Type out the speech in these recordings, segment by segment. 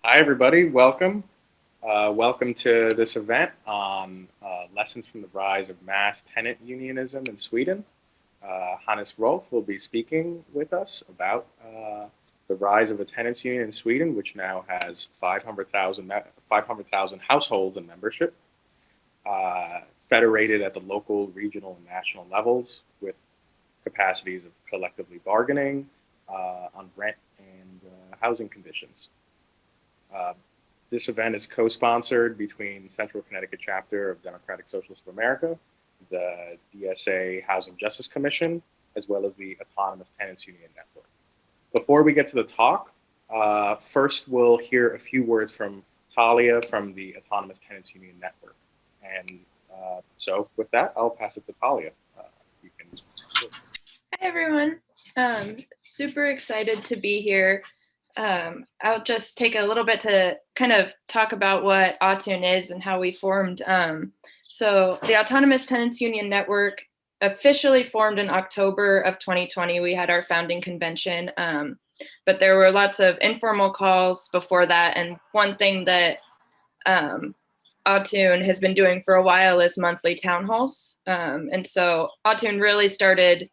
Hi, everybody. Welcome. Welcome to this event on lessons from the rise of mass tenant unionism in Sweden. Hannes Rolf will be speaking with us about the rise of a tenants union in Sweden, which now has 500,000 households in membership, federated at the local, regional, and national levels with capacities of collectively bargaining on rent and housing conditions. Uh, this event is co-sponsored between Central Connecticut Chapter of Democratic Socialist of America, the DSA Housing Justice Commission, as well as the Autonomous Tenants Union Network. Before we get to the talk, first we'll hear a few words from Talia from the Autonomous Tenants Union Network. And so with that, I'll pass it to Talia. You can. Hi, everyone. Super excited to be here. I'll just take a little bit to kind of talk about what Autun is and how we formed. So the Autonomous Tenants Union Network officially formed in October of 2020. We had our founding convention, but there were lots of informal calls before that. And one thing that Autun has been doing for a while is monthly town halls. And so Autun really started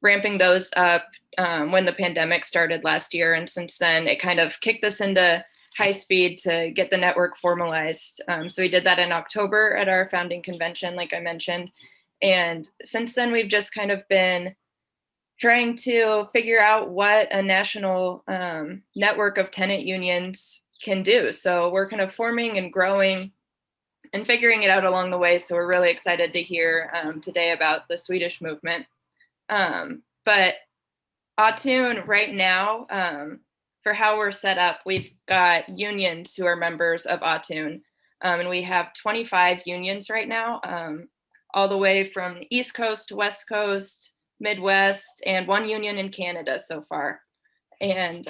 ramping those up when the pandemic started last year. And since then, it kind of kicked us into high speed to get the network formalized. So we did that in October at our founding convention, like I mentioned. And since then, we've just kind of been trying to figure out what a national network of tenant unions can do. So we're kind of forming and growing and figuring it out along the way. So we're really excited to hear today about the Swedish movement. But Autun right now, for how we're set up, we've got unions who are members of Autun, and we have 25 unions right now, all the way from East Coast to West Coast, Midwest, and one union in Canada so far. And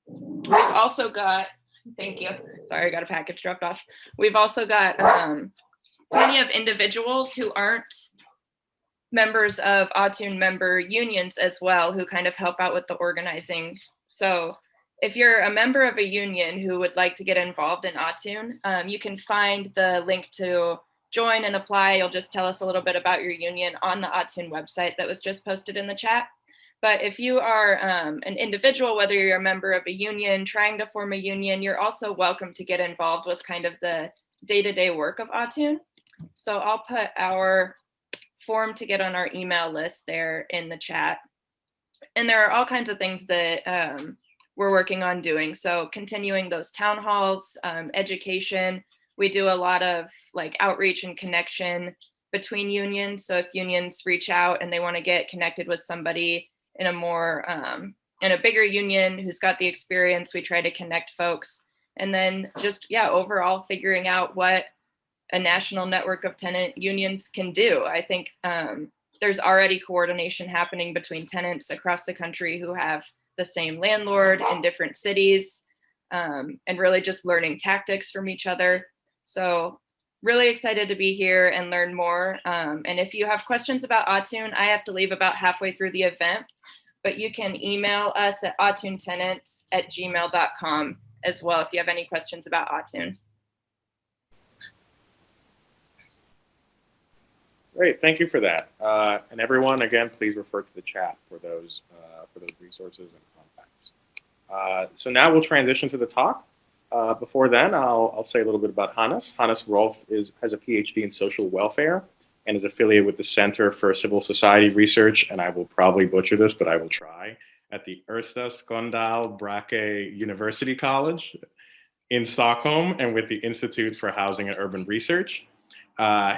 we've also got, thank you, sorry, I got a package dropped off. We've also got plenty of individuals who aren't members of Autun member unions as well, who kind of help out with the organizing. So if you're a member of a union who would like to get involved in Autun, you can find the link to join and apply. You'll just tell us a little bit about your union on the Autun website that was just posted in the chat. But if you are an individual, whether you're a member of a union, trying to form a union, you're also welcome to get involved with kind of the day-to-day work of Autun. So I'll put our form to get on our email list there in the chat. And there are all kinds of things that we're working on doing. So continuing those town halls, education. We do a lot of like outreach and connection between unions. So if unions reach out and they want to get connected with somebody in a more, in a bigger union who's got the experience, we try to connect folks. And then just, yeah, overall figuring out what a national network of tenant unions can do. I think there's already coordination happening between tenants across the country who have the same landlord in different cities, and really just learning tactics from each other. So really excited to be here and learn more. And if you have questions about Autun, I have to leave about halfway through the event, but you can email us at autuntenants@gmail.com as well if you have any questions about Autun. Great, thank you for that. And everyone, again, please refer to the chat for those resources and contacts. So now we'll transition to the talk. Before then, I'll say a little bit about Hannes. Hannes Rolf has a PhD in social welfare and is affiliated with the Center for Civil Society Research, and I will probably butcher this, but I will try, at the Ersta Sköndal Brahe University College in Stockholm, and with the Institute for Housing and Urban Research.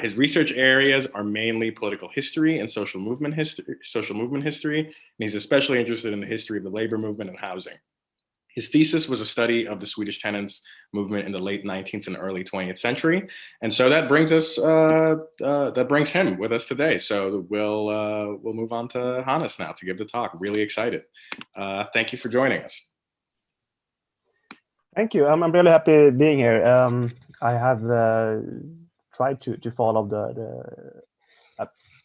His research areas are mainly political history and social movement history, and he's especially interested in the history of the labor movement and housing. His thesis was a study of the Swedish tenants movement in the late 19th and early 20th century, and so that brings him with us today. So we'll move on to Hannes now to give the talk. Really excited. Thank you for joining us. Thank you. I'm really happy being here. I have tried to follow the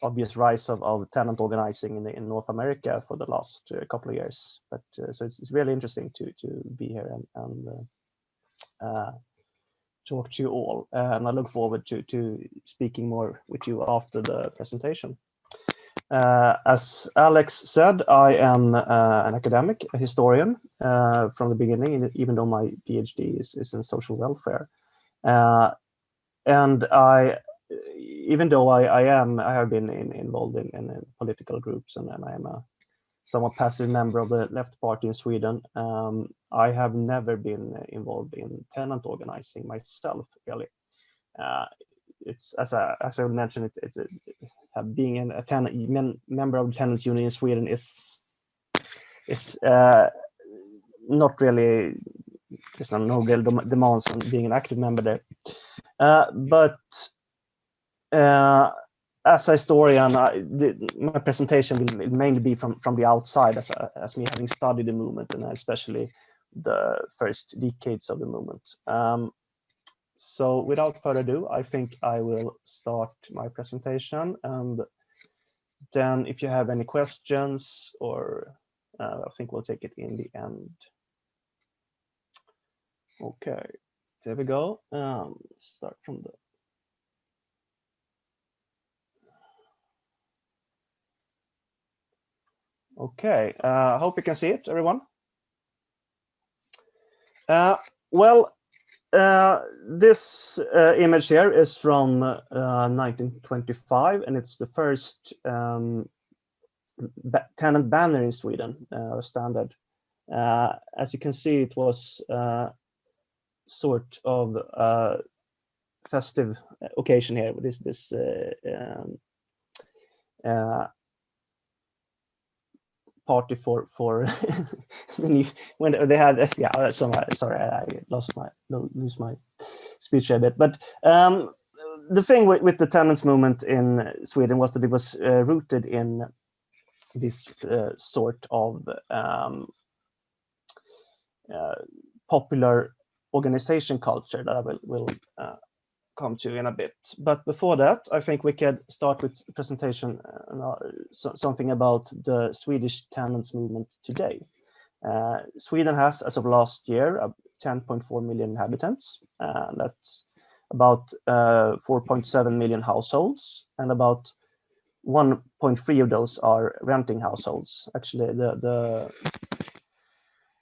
obvious rise of tenant organizing in North America for the last couple of years. But so it's really interesting to be here and talk to you all, and I look forward to speaking more with you after the presentation. As Alex said, I am an academic, a historian from the beginning, even though my PhD is in social welfare. And even though I have been involved in political groups, and I am a somewhat passive member of the left party in Sweden, I have never been involved in tenant organizing myself, really. It's as I mentioned, being a tenant member of the tenants union in Sweden is not really, there's no real demands on being an active member there. But as a historian, my presentation will mainly be from the outside, as me having studied the movement, and especially the first decades of the movement. So without further ado, I think I will start my presentation, and then if you have any questions, or I think we'll take it in the end. Okay, there we go. Start from the Okay, I hope you can see it, everyone. Well, this image here is from 1925, and it's the first tenant banner in Sweden, standard. As you can see, it was sort of festive occasion here with this party for when they had sorry, I lose my speech a bit, but the thing with the tenants movement in Sweden was that it was rooted in this sort of popular organization culture that I will come to in a bit. But before that, I think we could start with the presentation, something about the Swedish tenants movement today. Sweden has, as of last year, 10.4 million inhabitants. That's about 4.7 million households, and about 1.3 of those are renting households. Actually, the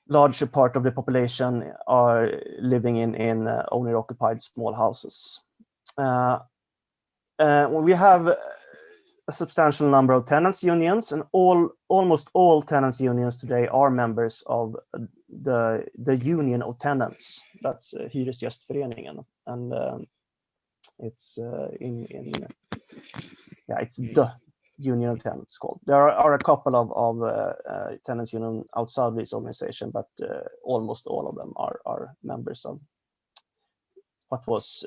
larger part of the population are living in owner-occupied small houses. We have a substantial number of tenants unions, and almost all tenants unions today are members of the Union of Tenants. That's Hyresgästföreningen, and it's it's the Union of Tenants called. There are a couple of tenants union outside this organization, but almost all of them are members of what was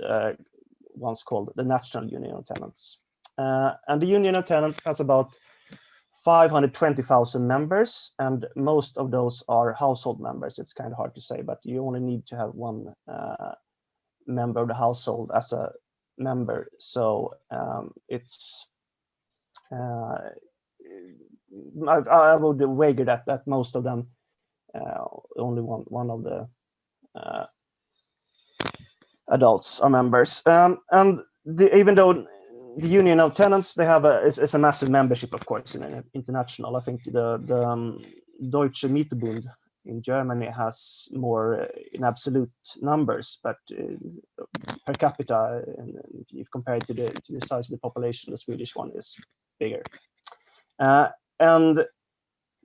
once called the National Union of Tenants. And the Union of Tenants has about 520,000 members, and most of those are household members. It's kind of hard to say, but you only need to have one member of the household as a member. So it's I would wager that most of them, only one of the adults are members. And even though the Union of Tenants, they have is a massive membership, of course, in international. I think the Deutsche Mietebund in Germany has more in absolute numbers, but per capita, if you compare it to the size of the population, the Swedish one is bigger. And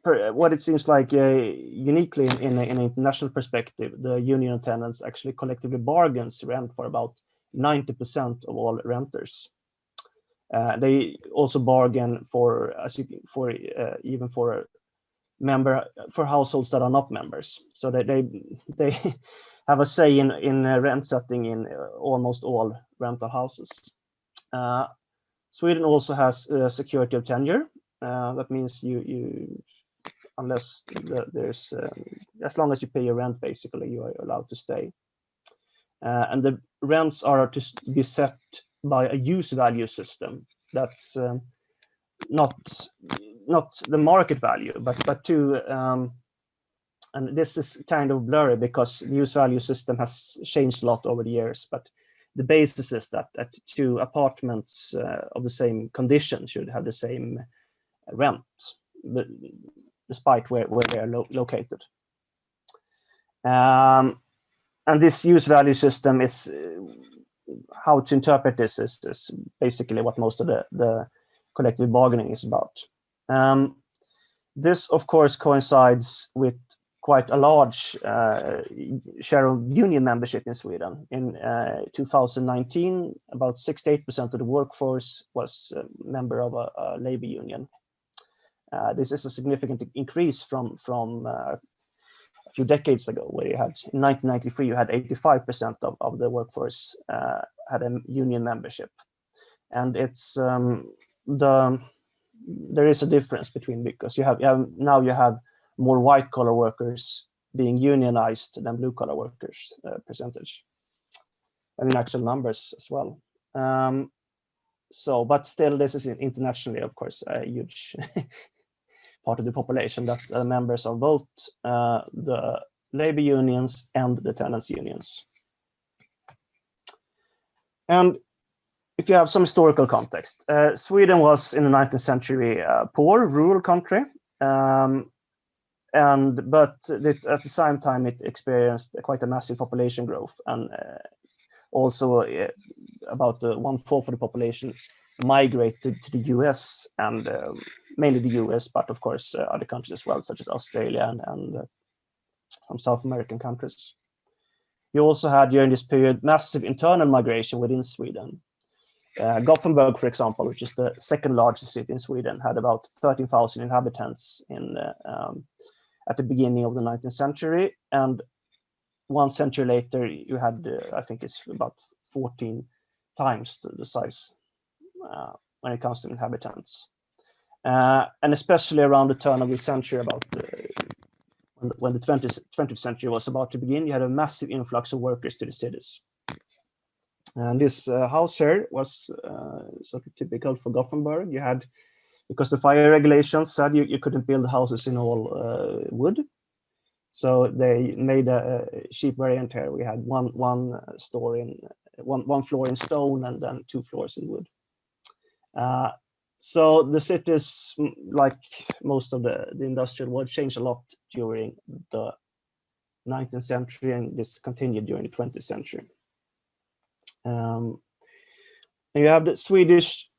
what it seems like uniquely in an international perspective, the Union of Tenants actually collectively bargains rent for about 90% of all renters. They also bargain for even for households that are not members. So they have a say in rent setting in almost all rental houses. Sweden also has security of tenure. That means you unless there's as long as you pay your rent, basically you are allowed to stay. And the rents are to be set by a use value system. That's not the market value, but to And this is kind of blurry because the use value system has changed a lot over the years, but the basis is that two apartments of the same condition should have the same rent, despite where they are located. And this use value system is how to interpret this is basically what most of the collective bargaining is about. This, of course, coincides with quite a large share of union membership in Sweden. In 2019, about 68% of the workforce was a member of a labor union. This is a significant increase from a few decades ago, where you had, in 1993, you had 85% of the workforce had a union membership. And it's there is a difference between, because you have more white collar workers being unionized than blue collar workers percentage, and in actual numbers as well. But still, this is internationally, of course, a huge part of the population that are members of both the labor unions and the tenants unions. And if you have some historical context, Sweden was in the 19th century a poor rural country, but at the same time it experienced quite a massive population growth, and also about 1/4 of the population migrated to the US, and mainly the US, but of course other countries as well, such as Australia and some South American countries. You also had during this period massive internal migration within Sweden. Gothenburg, for example, which is the second largest city in Sweden, had about 13,000 inhabitants at the beginning of the 19th century, and 1 century later you had, I think it's about 14 times the size when it comes to inhabitants. And especially around the turn of the century, about when the 20th century was about to begin, you had a massive influx of workers to the cities. And this house here was sort of typical for Gothenburg. You had, because the fire regulations said you couldn't build houses in all wood, so they made a cheap variant here. We had one floor in stone and then 2 floors in wood. So the cities, like most of the industrial world, changed a lot during the 19th century, and this continued during the 20th century. And you have the Swedish,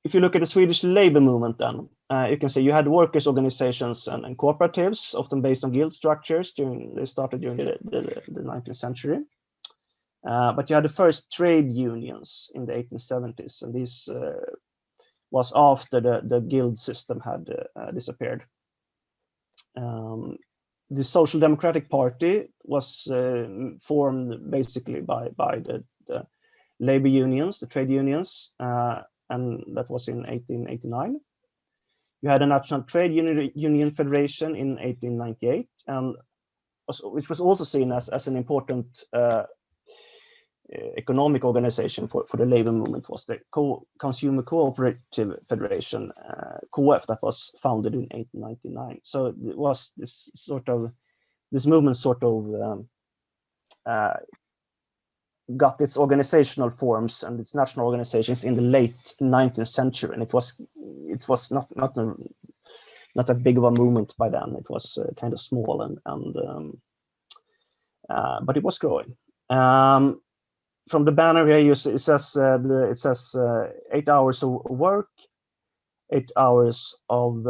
if you look at the Swedish labor movement, then you can say you had workers' organizations and cooperatives, often based on guild structures. They started during the 19th century. But you had the first trade unions in the 1870s, and this was after the guild system had disappeared. The Social Democratic Party was formed basically by the labor unions, the trade unions, and that was in 1889. You had a National Trade Union Federation in 1898, and which was also seen as an important economic organization for the labor movement, was the Consumer Cooperative Federation, KF, that was founded in 1899. So it was this movement sort of got its organizational forms and its national organizations in the late 19th century, and it was not that big of a movement by then. It was kind of small, but it was growing. From the banner here, it says 8 hours of work, 8 hours of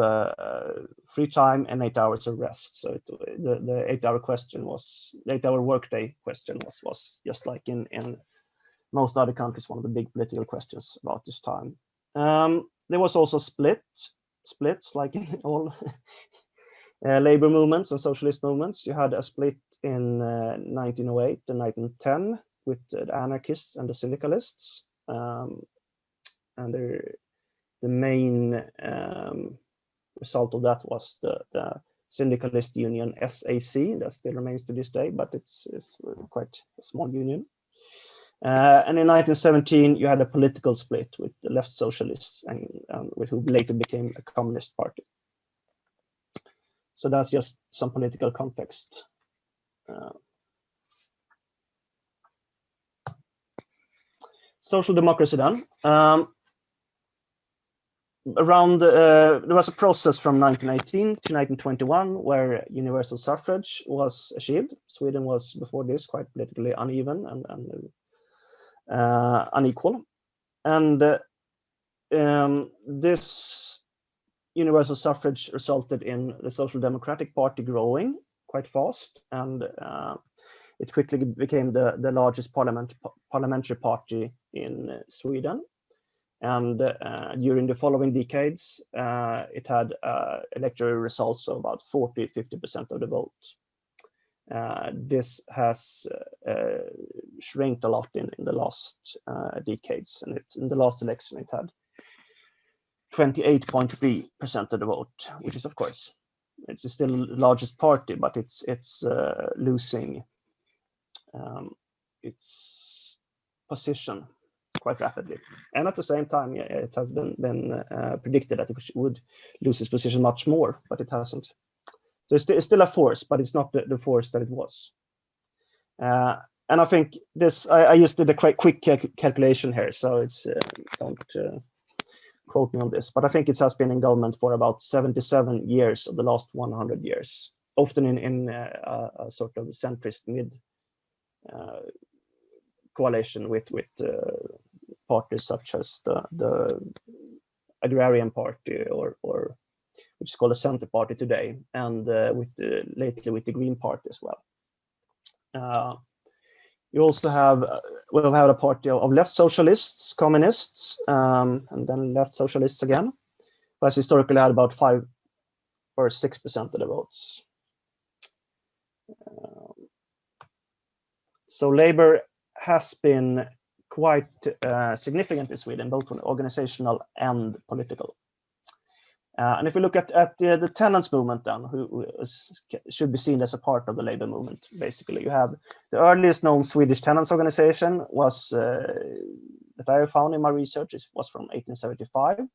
free time, and 8 hours of rest. So the 8 hour question was, the 8 hour workday question was just like in most other countries, one of the big political questions about this time. There was also splits like in all labor movements and socialist movements. You had a split in 1908 and 1910 with the anarchists and the syndicalists, and the main result of that was the syndicalist union SAC, that still remains to this day, but it's quite a small union. And in 1917, you had a political split with the left socialists, and who later became a communist party. So that's just some political context. Social democracy then. There was a process from 1918 to 1921 where universal suffrage was achieved. Sweden was before this quite politically uneven and unequal. And this universal suffrage resulted in the Social Democratic Party growing quite fast, and it quickly became the largest parliamentary party in Sweden. And during the following decades, it had electoral results of about 40–50% of the vote. This has shrinked a lot in the last decades, and in the last election it had 28.3% of the vote, which is, of course, it's still the largest party, but it's losing its position quite rapidly. And at the same time, it has been predicted that it would lose its position much more, but it hasn't. So it's still a force, but it's not the force that it was. And I think this, I just did a quite quick calculation here, so it's don't quote me on this, but I think it has been in government for about 77 years of the last 100 years, often in a sort of centrist mid coalition with parties such as the Agrarian Party or which is called the Center Party today, and lately with the Green Party as well. You also have we'll have a party of left socialists, communists, and then left socialists again, who has historically had about 5 or 6% of the votes. So Labour has been quite significant in Sweden, both on organizational and political. And if we look at the tenants movement then, who should be seen as a part of the labor movement, basically, you have the earliest known Swedish tenants organization was, that I found in my research, was from 1875.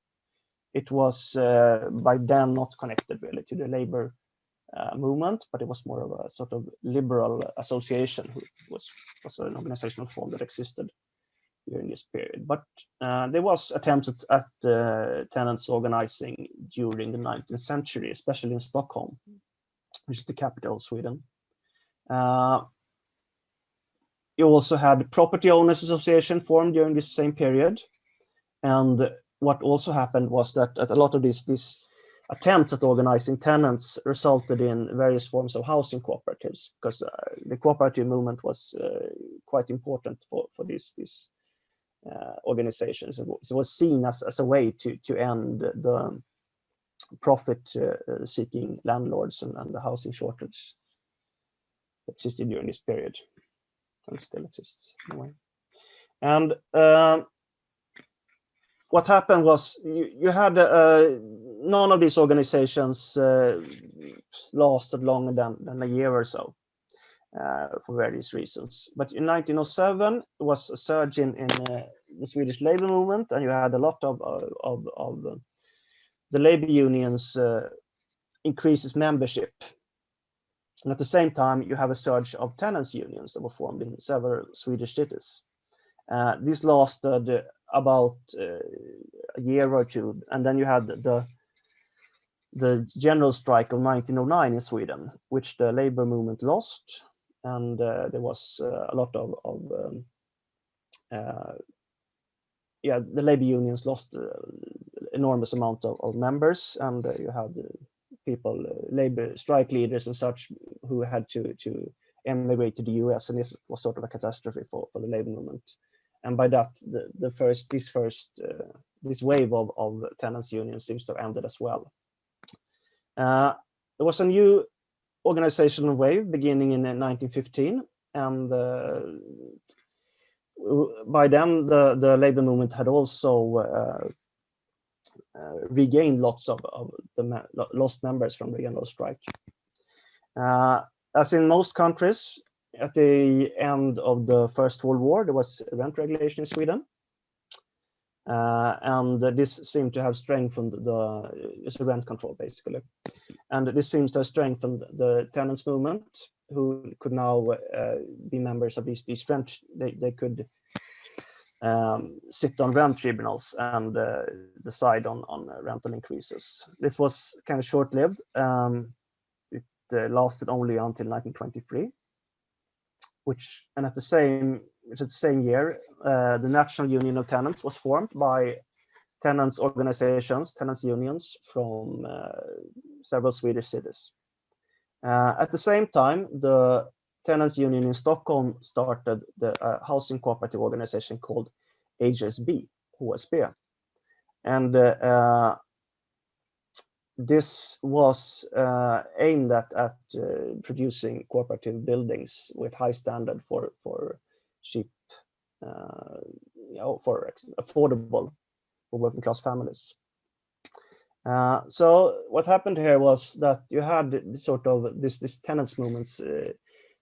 It was by then not connected really to the labor movement, but it was more of a sort of liberal association, who was an organizational form that existed during this period. But there was attempts at tenants organizing during the 19th century, especially in Stockholm, which is the capital of Sweden. You also had property owners association formed during this same period. And what also happened was that a lot of these attempts at organizing tenants resulted in various forms of housing cooperatives, because the cooperative movement was quite important for these organizations. It was seen as a way to end the profit-seeking landlords and the housing shortage that existed during this period, and still exists in a way. And what happened was you had none of these organizations lasted longer than a year or so. For various reasons. But in 1907, there was a surge in the Swedish labor movement, and you had a lot of the labor unions increases membership. And at the same time, you have a surge of tenants unions that were formed in several Swedish cities. This lasted about a year or two, and then you had the general strike of 1909 in Sweden, which the labor movement lost. And there was a lot of the labor unions lost enormous amount of members, and you had people, labor strike leaders and such, who had to emigrate to the US, and this was sort of a catastrophe for the labor movement. And by that, this wave of tenants unions seems to have ended as well. There was a new organizational wave beginning in 1915, and by then the labor movement had also regained lots of the lost members from the general strike. As in most countries, at the end of the First World War, there was rent regulation in Sweden. And this seemed to have strengthened the rent control, basically. And this seems to have strengthened the tenants movement, who could now be members of these rent. They could sit on rent tribunals and decide on rental increases. This was kind of short-lived. It lasted only until 1923, and at the same year, the National Union of Tenants was formed by tenants organizations, tenants unions from several Swedish cities. At the same time, the tenants union in Stockholm started the housing cooperative organization called HSB, HSB. And this was aimed at producing cooperative buildings with high standard for cheap, for affordable for working class families. So what happened here was that you had sort of this tenants movements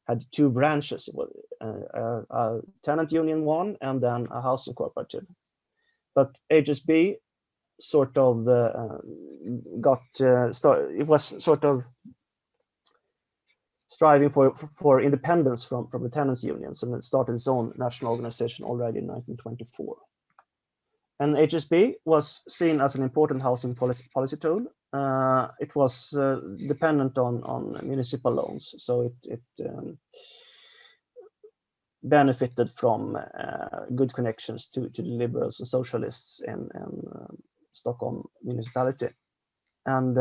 had two branches, a tenant union one and then a housing cooperative. But HSB sort of it was sort of striving for independence from the tenants unions, and it started its own national organization already in 1924. And HSB was seen as an important housing policy tool. It was dependent on municipal loans, so it benefited from good connections to the liberals and socialists in Stockholm municipality. And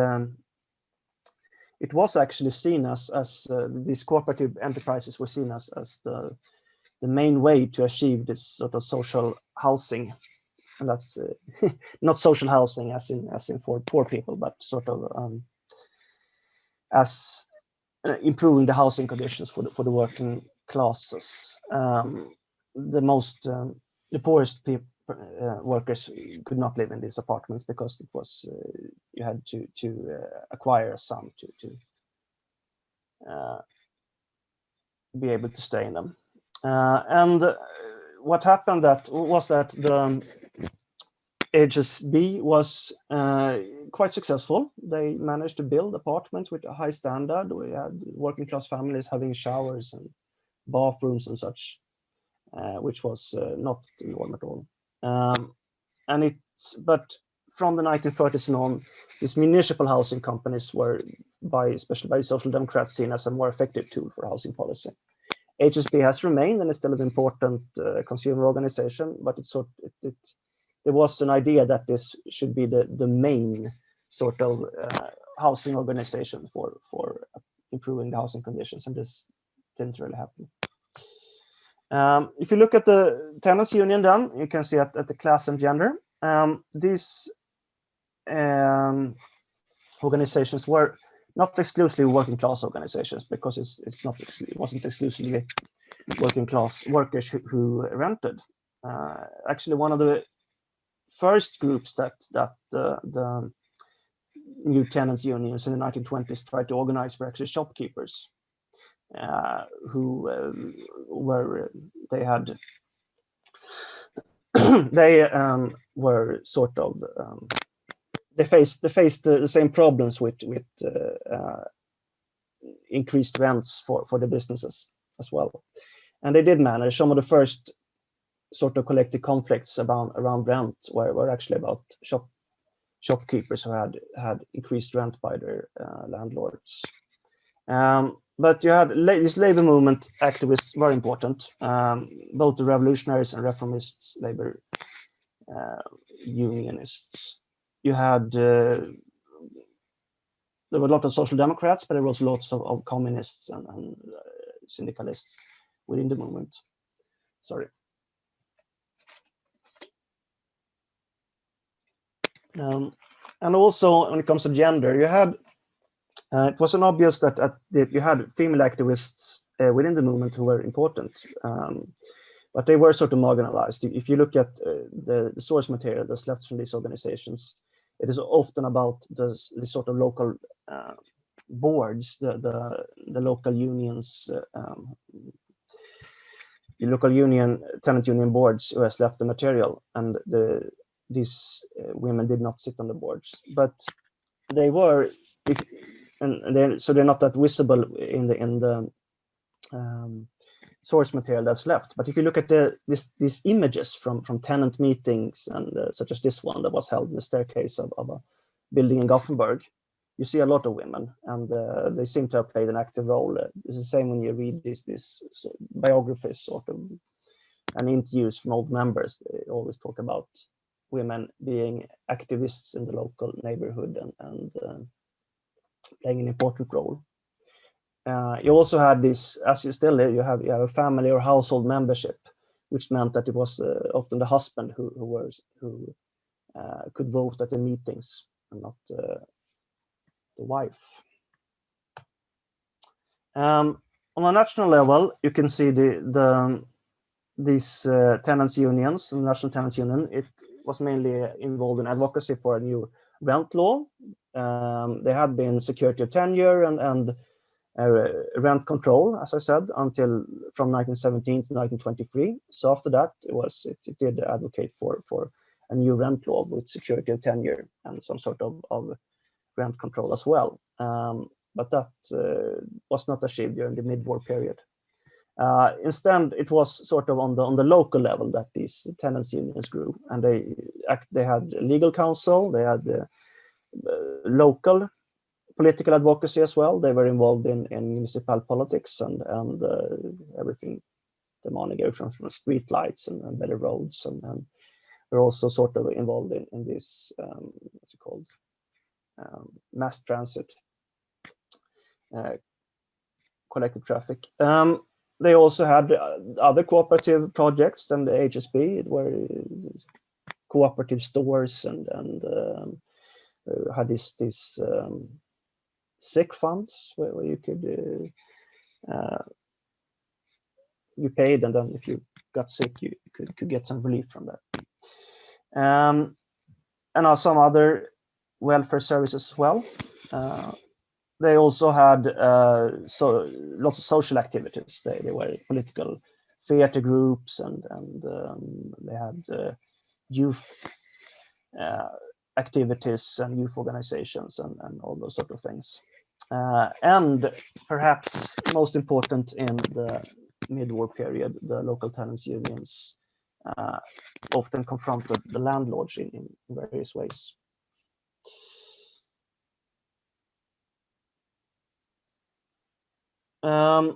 it was actually seen as these cooperative enterprises were seen as the main way to achieve this sort of social housing. And that's not social housing as in for poor people, but sort of as improving the housing conditions for the working classes. The poorest workers could not live in these apartments because it was you had to acquire a sum to be able to stay in them. And what happened was that the HSB was quite successful. They managed to build apartments with a high standard. We had working class families having showers and bathrooms and such, which was not the norm at all. But from the 1930s and on, these municipal housing companies were, especially by Social Democrats, seen as a more effective tool for housing policy. HSB has remained and is still an important consumer organization, but there was an idea that this should be the main sort of housing organization for improving the housing conditions, and this didn't really happen. If you look at the tenants union, then you can see at the class and gender, these organizations were not exclusively working class organizations, because it wasn't exclusively working class workers who rented. Actually, one of the first groups that the new tenants unions in the 1920s tried to organize were actually shopkeepers, who were sort of they faced the same problems with increased rents for the businesses as well, and they did manage. Some of the first sort of collective conflicts around rent were actually about shopkeepers who had increased rent by their landlords. But you had this labor movement activists were important, both the revolutionaries and reformists, labor unionists. You had there were a lot of social democrats, but there was lots of communists and syndicalists within the movement. Sorry. And also, when it comes to gender, you had it wasn't obvious that you had female activists within the movement who were important, but they were sort of marginalized. If you look at the source material that's left from these organizations, it is often about the sort of local boards, the local unions, the local tenant union boards who has left the material, and these women did not sit on the boards, but they were, so they're not that visible in the source material that's left. But if you look at these images from tenant meetings, and such as this one that was held in the staircase of a building in Gothenburg, you see a lot of women, and they seem to have played an active role. It's the same when you read these biographies, sort of, and interviews from old members. They always talk about women being activists in the local neighborhood and playing an important role. You also had this, as you still you have a family or household membership, which meant that it was often the husband who could vote at the meetings and not the wife. On a national level, you can see these tenants unions, the National Tenants Union. It was mainly involved in advocacy for a new rent law. They had been security of tenure and rent control, as I said, until from 1917 to 1923. So after that, it did advocate for a new rent law with security of tenure and some sort of rent control as well. But that was not achieved during the mid-war period. Instead, it was sort of on the local level that these tenants unions grew, and they had legal counsel, they had local political advocacy as well. They were involved in municipal politics and everything, demanding everything from street lights and better roads, and we're also sort of involved in this what's it called, mass transit, collective traffic. They also had other cooperative projects than the HSB. It were cooperative stores and had this sick funds where you could you paid, and then if you got sick, you could get some relief from that. And some other welfare services as well. They also had lots of social activities. They were political theater groups, and they had youth activities and youth organizations and all those sort of things. And perhaps most important in the mid-war period, the local tenants unions often confronted the landlords in various ways. I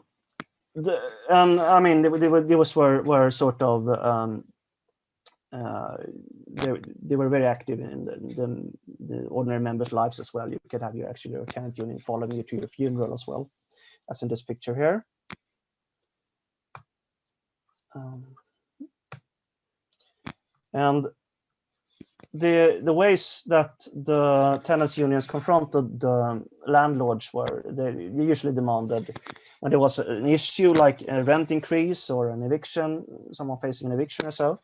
mean, they were sort of they were very active in the ordinary members' lives as well. You could have your tenant union following you to your funeral as well, as in this picture here. And the ways that the tenants unions confronted the landlords were they usually demanded, when there was an issue like a rent increase or an eviction, someone facing an eviction or so,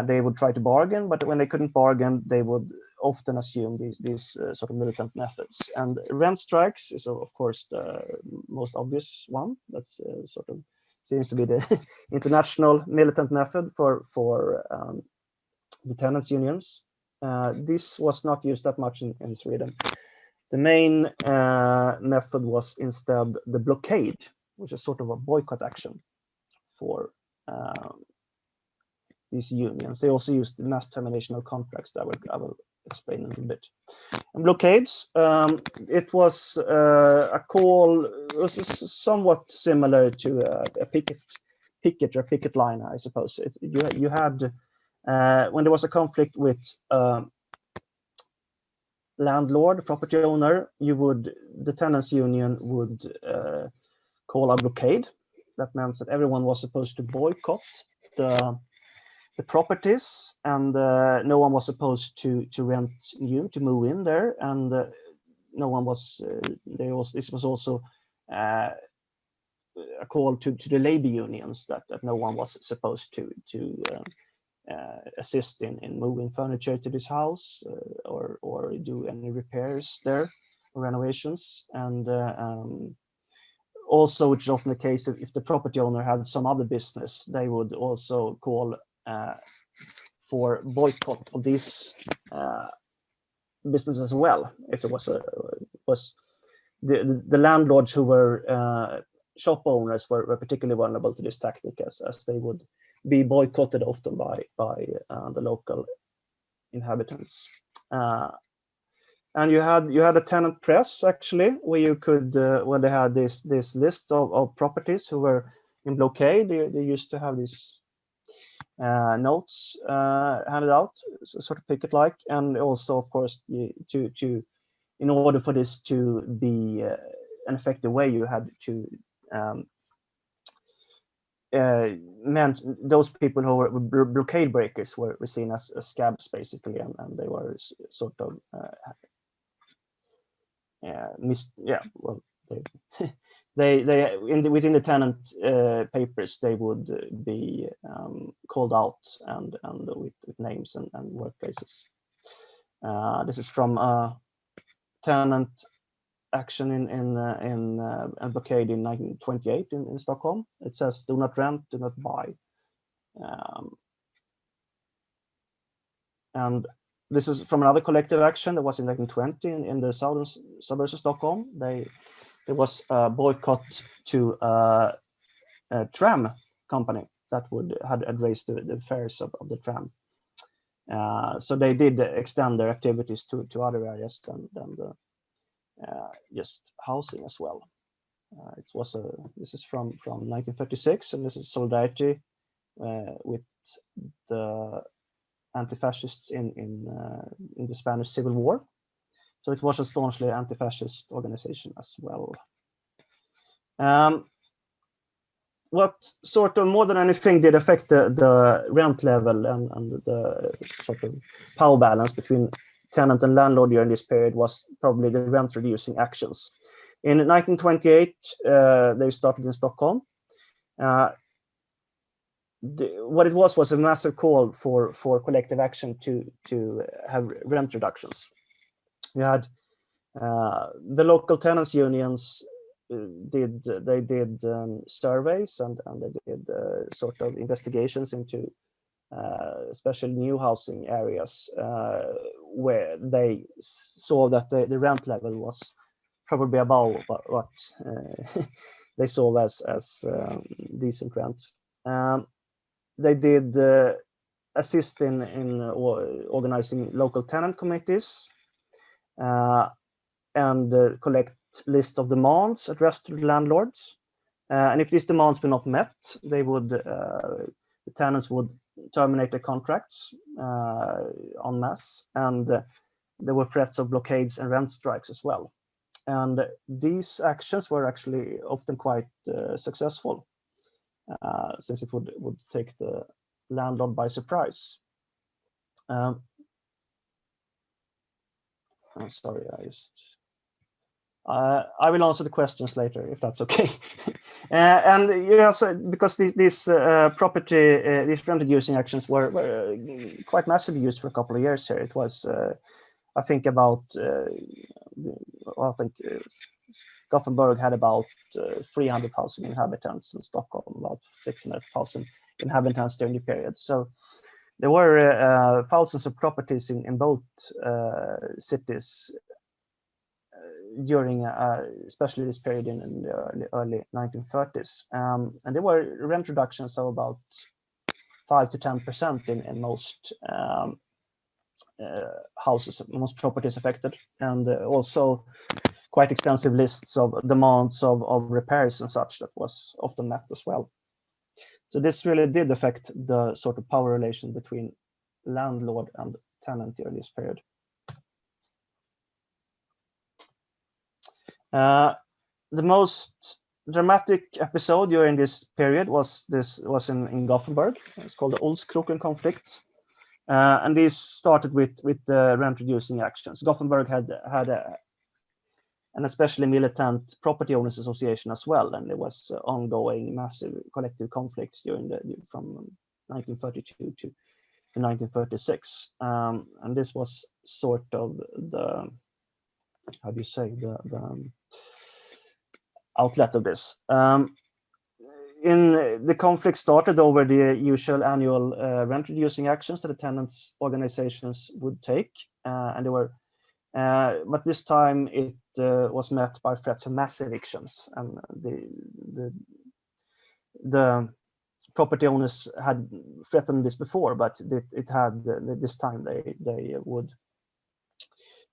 they would try to bargain, but when they couldn't bargain, they would often assume these sort of militant methods. And rent strikes is, of course, the most obvious one. That's sort of seems to be the international militant method for the tenants unions. This was not used that much in Sweden. The main method was instead the blockade, which is sort of a boycott action for these unions. They also used the mass termination of contracts that I will explain in a little bit. And blockades, it was a call, it was somewhat similar to a picket line, I suppose. You had, when there was a conflict with landlord, property owner, the tenants union would call a blockade. That meant that everyone was supposed to boycott the properties, and no one was supposed to rent new, to move in there, and no one was. This was also a call to the labor unions that no one was supposed to assist in moving furniture to this house or do any repairs there or renovations, and also, which is often the case, if the property owner had some other business, they would also call for boycott of these businesses as well. If it was the landlords who were shop owners were particularly vulnerable to this tactic, as they would be boycotted often by the local inhabitants. And you had a tenant press, actually, where you could when they had this list of properties who were in blockade. They used to have these notes handed out, sort of picket like, and also, of course, in order for this to be an effective way, you had to meant those people who were blockade breakers were seen as scabs, basically, and they were sort of within the tenant papers, they would be called out and with names and workplaces. This is from tenant action in a blockade in 1928 in Stockholm. It says, "Do not rent, do not buy," and this is from another collective action that was in 1920 in the southern suburbs of Stockholm. There was a boycott to a tram company that had raised the fares of the tram. So they did extend their activities to other areas than the just housing as well. This is from 1936, and this is solidarity with the anti-fascists in the Spanish Civil War. So it was a staunchly anti-fascist organization as well. What sort of more than anything did affect the rent level and the sort of power balance between tenant and landlord during this period was probably the rent reducing actions. In 1928, they started in Stockholm. What it was a massive call for collective action to have rent reductions. You had the local tenants unions did surveys and they did sort of investigations into especially new housing areas where they saw that the rent level was probably above what they saw as decent rent. They did assist in organizing local tenant committees and collect list of demands addressed to the landlords. And if these demands were not met, they would the tenants would terminate their contracts en masse, and there were threats of blockades and rent strikes as well. And these actions were actually often quite successful, since it would take the landlord by surprise. I'm sorry, I will answer the questions later, if that's okay. And yes, because these property, these rent reducing actions were quite massively used for a couple of years here. It was, I think, about, Gothenburg had about 300,000 inhabitants, and Stockholm about 600,000 inhabitants during the period. So there were thousands of properties in both cities during especially this period in the early 1930s. And there were rent reductions of about 5 to 10% in most houses, most properties affected, and also quite extensive lists of demands of repairs and such that was often met as well. So this really did affect the sort of power relation between landlord and tenant during this period. The most dramatic episode during this period was in Gothenburg. It's called the Olskroken conflict, and this started with the rent reducing actions. Gothenburg had an especially militant property owners association as well, and there was ongoing massive collective conflicts from 1932 to 1936, and this was sort of the, how do you say, the outlet of this. the conflict started over the usual annual rent reducing actions that the tenants organizations would take, and they were, but this time it was met by threats of mass evictions, and the property owners had threatened this before, but it had this time they would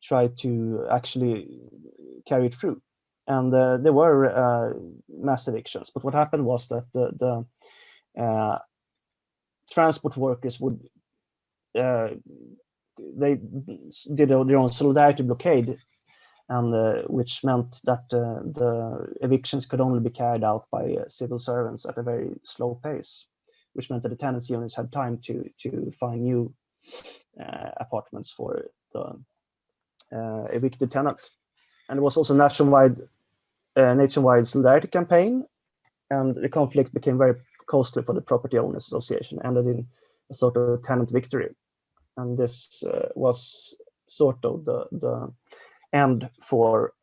try to actually carry it through. And there were mass evictions, but what happened was that the transport workers would they did their own solidarity blockade, and which meant that the evictions could only be carried out by civil servants at a very slow pace, which meant that the tenants units had time to find new apartments for the evicted tenants. And there was also nationwide solidarity campaign, and the conflict became very costly for the property owners association, ended in a sort of tenant victory. And this was sort of the end for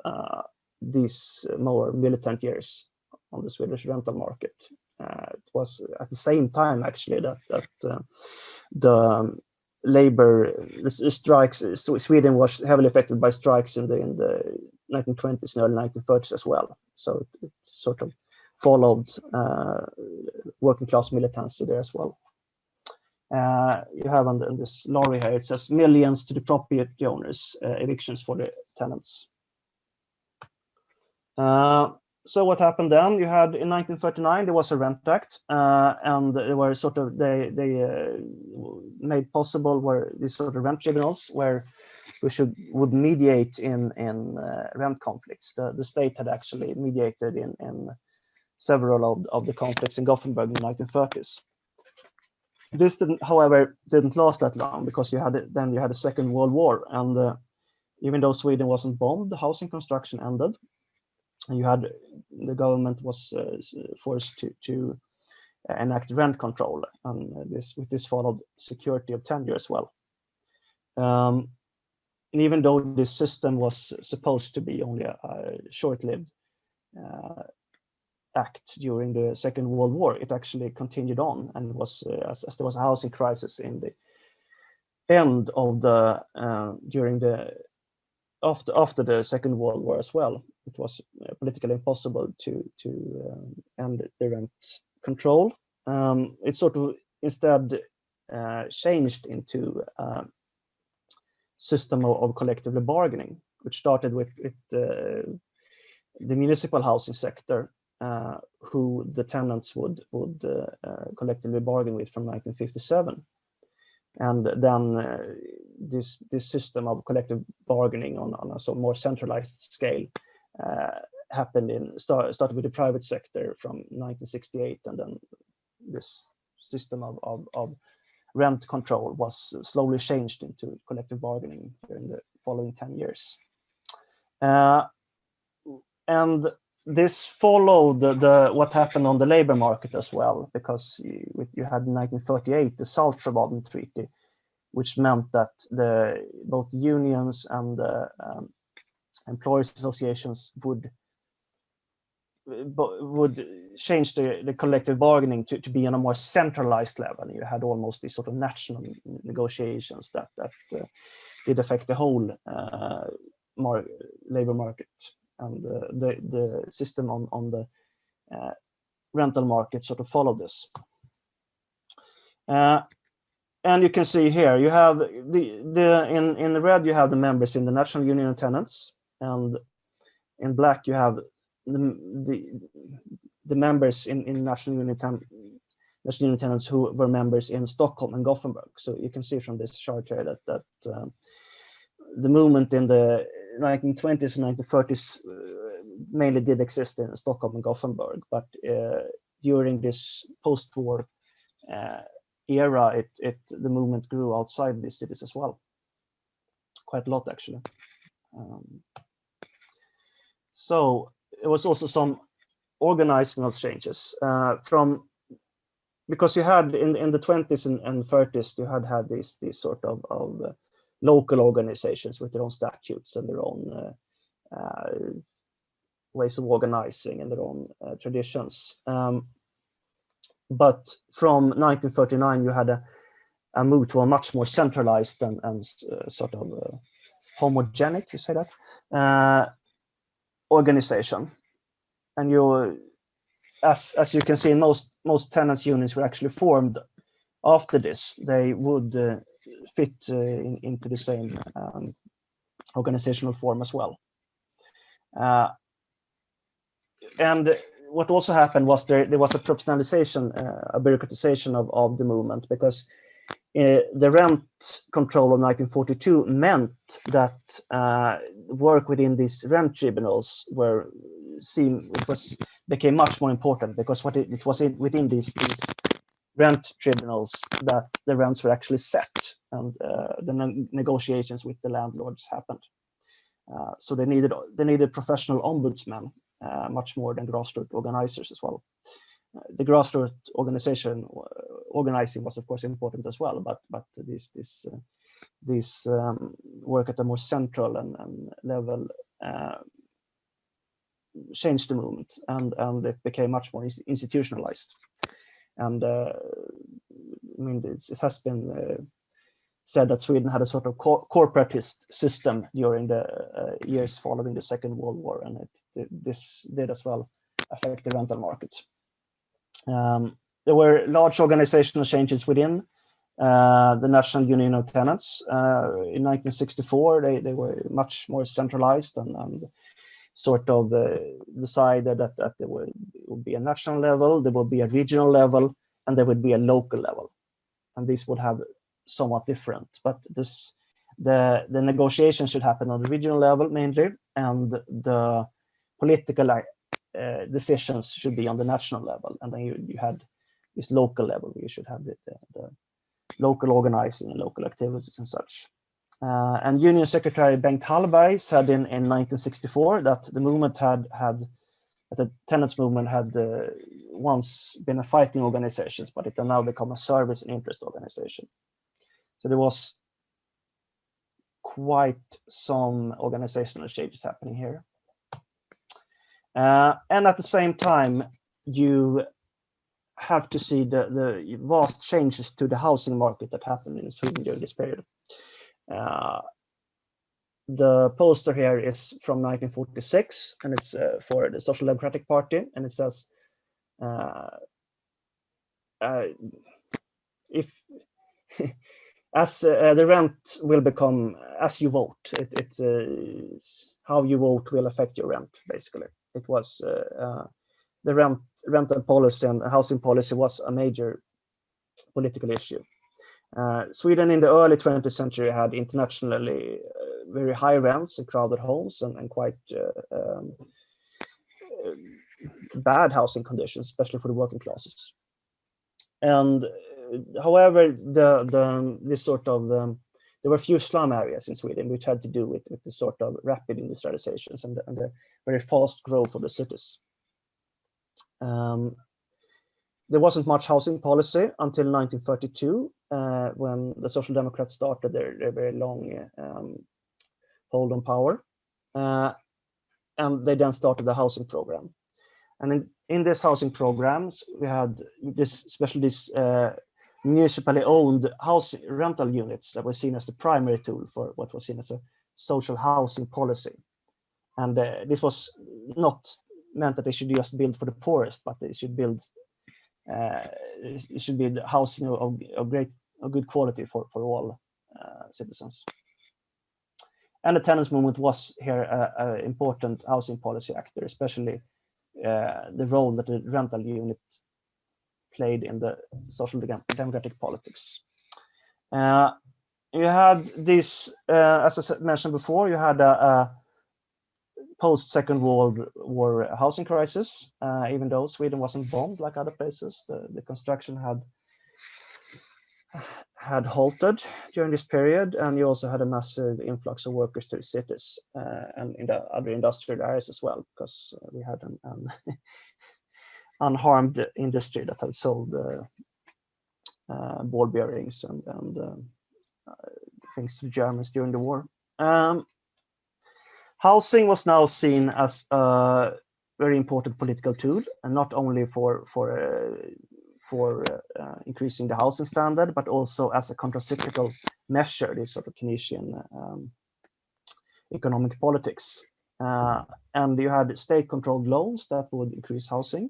these more militant years on the Swedish rental market. It was at the same time actually that the labor strikes. Sweden was heavily affected by strikes in the 1920s and early 1930s as well. So it sort of followed working class militancy there as well. You have on this lorry here, it says millions to the property owners, evictions for the tenants. So what happened then? You had in 1939 there was a Rent Act, and they were sort of they made possible were these sort of rent tribunals where we would mediate in rent conflicts. The state had actually mediated in several of the conflicts in Gothenburg in the 1930s. This however, didn't last that long, because you had a Second World War, and even though Sweden wasn't bombed, the housing construction ended, and the government was forced to enact rent control, and this followed security of tenure as well. And even though this system was supposed to be only a short-lived act during the Second World War, it actually continued on, and was as there was a housing crisis in the end of the after the Second World War as well. It was politically impossible to end the rent control. It sort of instead changed into a system of collectively bargaining, which started with the municipal housing sector, who the tenants would collectively bargain with from 1957. And then this system of collective bargaining on a sort of more centralized scale started with the private sector from 1968, and then this system of rent control was slowly changed into collective bargaining during the following 10 years. And this followed what happened on the labor market as well, because you had in 1938 the Saltsjöbaden Treaty, which meant that both the unions and the employers associations would change the collective bargaining to be on a more centralized level. You had almost these sort of national negotiations that did affect the whole labor market, and the system on the rental market sort of followed this. And you can see here, you have in the red you have the members in the National Union of Tenants, and in black you have the members in National Union Tenants who were members in Stockholm and Gothenburg. So you can see from this chart here that the movement in the 1920s and 1930s mainly did exist in Stockholm and Gothenburg, but during this post-war era, the movement grew outside these cities as well, quite a lot actually. So there was also some organizational changes because you had in the 20s and 30s you had these sort of local organizations with their own statutes and their own ways of organizing and their own traditions. But from 1939, you had a move to a much more centralized and sort of homogenic, you say that, organization. And you, as you can see, most tenants unions were actually formed after this. They would fit into the same organizational form as well. And what also happened was there was a professionalization, a bureaucratization of the movement, because the rent control of 1942 meant that work within these rent tribunals became much more important, because it was within these rent tribunals that the rents were actually set, and the negotiations with the landlords happened. So they needed professional ombudsmen much more than grassroots organizers as well. The grassroots organizing was of course important as well, but this work at a more central and level changed the movement, and it became much more institutionalized. And I mean, it has been said that Sweden had a sort of corporatist system during the years following the Second World War, and this did as well affect the rental market. There were large organizational changes within the National Union of Tenants. In 1964, they were much more centralized and sort of decided that there would be a national level, there would be a regional level, and there would be a local level. And these would have somewhat different, but the negotiation should happen on the regional level mainly, and the political decisions should be on the national level, and then you had this local level where you should have the local organizing and local activities and such. And Union Secretary Bengt Hallberg said in 1964 that the tenants movement had once been a fighting organization, but it had now become a service and interest organization. So there was quite some organizational changes happening here. And at the same time, you have to see the vast changes to the housing market that happened in Sweden during this period. The poster here is from 1946, and it's for the Social Democratic Party, and it says, if as the rent will become as you vote, it's how you vote will affect your rent, basically. It was the rental policy and housing policy was a major political issue. Sweden in the early 20th century had internationally very high rents in crowded homes and quite bad housing conditions, especially for the working classes. And however, there were few slum areas in Sweden, which had to do with the sort of rapid industrializations and the very fast growth of the cities. There wasn't much housing policy until 1932, when the Social Democrats started their very long hold on power. And they then started the housing program. And in this housing programs, we had especially this municipally owned housing rental units that were seen as the primary tool for what was seen as a social housing policy. And this was not meant that they should just build for the poorest, but they should build it should be housing of good quality for all citizens. And the tenants movement was here an important housing policy actor, especially the role that the rental unit played in the social democratic politics. You had this, as I mentioned before, you had a post-Second World War housing crisis. Even though Sweden wasn't bombed like other places, the construction had halted during this period, and you also had a massive influx of workers to the cities and in the other industrial areas as well, because we had an unharmed industry that had sold ball bearings and things to the Germans during the war. Housing was now seen as a very important political tool, and not only for for increasing the housing standard, but also as a countercyclical measure, this sort of Keynesian economic politics. And you had state-controlled loans that would increase housing.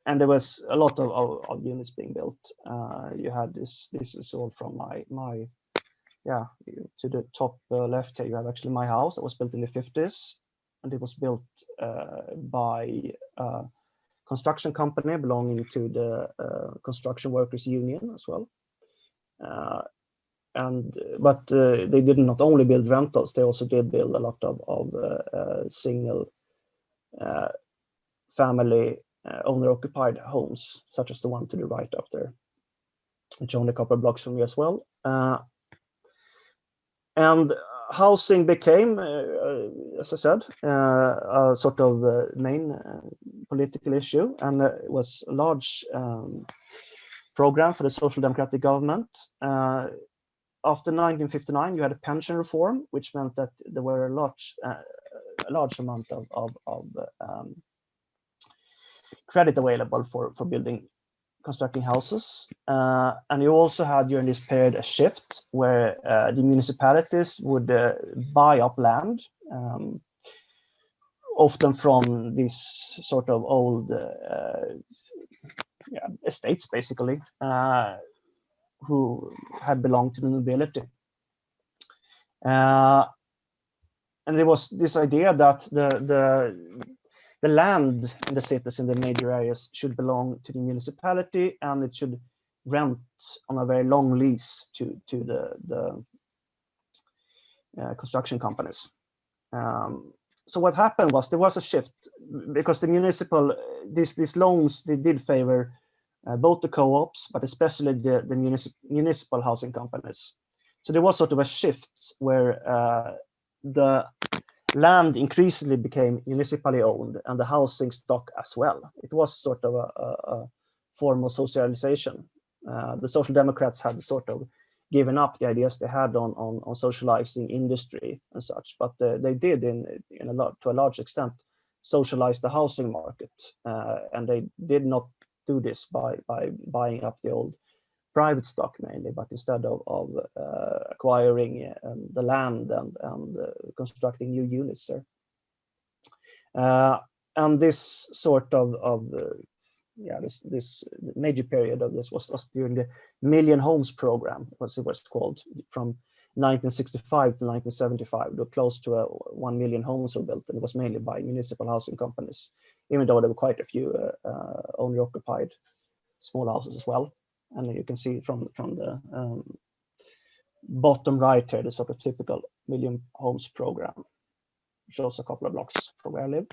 And there was a lot of units being built. You had this is all from my to the top left here, you have actually my house that was built in the 50s, and it was built by a construction company belonging to the Construction Workers Union as well. But they did not only build rentals, they also did build a lot of single family owner-occupied homes, such as the one to the right up there, which only a couple of blocks from me as well. And housing became, as I said, a sort of main political issue, and it was a large program for the Social Democratic government. After 1959, you had a pension reform, which meant that there were a large amount of credit available for constructing houses. And you also had during this period a shift where the municipalities would buy up land, often from these sort of old estates, basically, who had belonged to the nobility. And there was this idea that the land in the cities, in the major areas, should belong to the municipality, and it should rent on a very long lease to the construction companies. So what happened was there was a shift, because the these loans, they did favor both the co-ops, but especially the municipal housing companies. So there was sort of a shift where the land increasingly became municipally owned, and the housing stock as well. It was sort of a form of socialization. The Social Democrats had sort of given up the ideas they had on socializing industry and such, but they did to a large extent socialize the housing market, and they did not do this by buying up the old private stock mainly, but instead of acquiring the land and constructing new units there. And this sort of this major period of this was during the Million Homes program, as it was called, from 1965 to 1975. Close to 1 million homes were built, and it was mainly by municipal housing companies, even though there were quite a few owner-occupied small houses as well. And you can see from the bottom right here, the sort of typical Million Homes program, which shows a couple of blocks from where I live.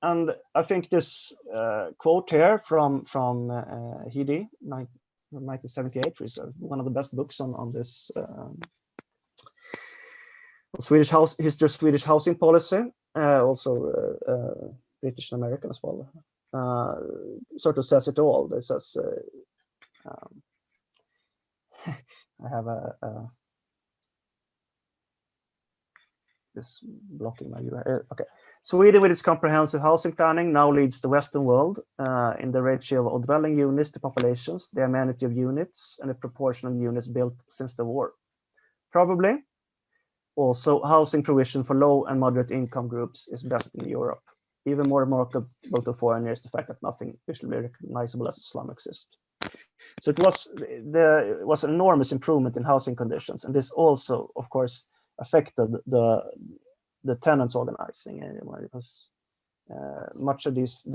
And I think this quote here from Hidi, 1978, is one of the best books on this Swedish history of Swedish housing policy, also British and American as well. Sort of says it all. This says, I have this blocking my URL. Okay. Sweden, with its comprehensive housing planning, now leads the Western world in the ratio of dwelling units to populations, the amenity of units, and the proportion of units built since the war. Probably also housing provision for low and moderate income groups is best in Europe. Even more remarkable to foreigners, the fact that nothing visually recognizable as a slum exists. So it was an enormous improvement in housing conditions, and this also, of course, affected the tenants organizing. Because much of this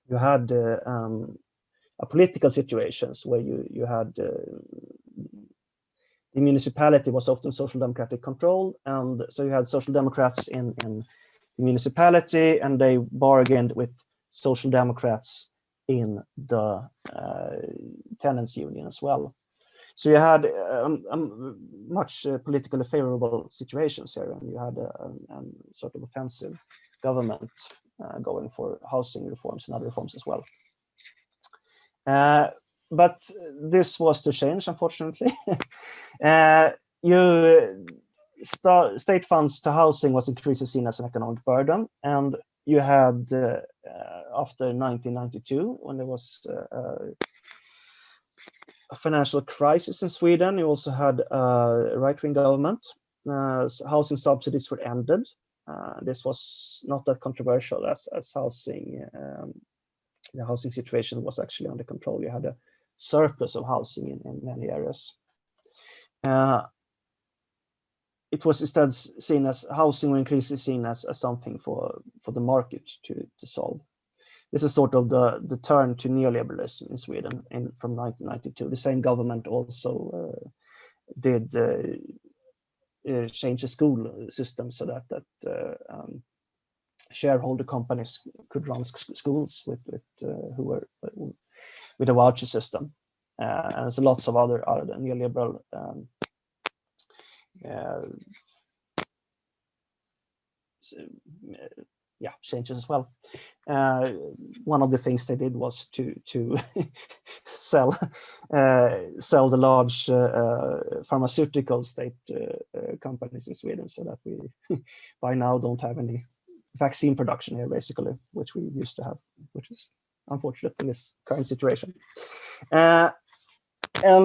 you had a political situations where you had the municipality was often social democratic control, and so you had social democrats in the municipality, and they bargained with social democrats in the tenants union as well. So you had much politically favorable situations here, and you had a sort of offensive government going for housing reforms and other reforms as well. But this was to change, unfortunately. State funds to housing was increasingly seen as an economic burden, and you had after 1992, when there was a financial crisis in Sweden, you also had a right-wing government. Housing subsidies were ended. This was not that controversial as the housing situation was actually under control. You had a surplus of housing in many areas. It was instead seen as housing increase is seen as something for the market to solve. This is sort of the turn to neoliberalism in Sweden from 1992. The same government also did change the school system so that shareholder companies could run schools with who were with a voucher system, and there's lots of other neoliberal changes as well. One of the things they did was to sell the large pharmaceutical state companies in Sweden, so that we by now don't have any vaccine production here, basically, which we used to have, which is unfortunate in this current situation. And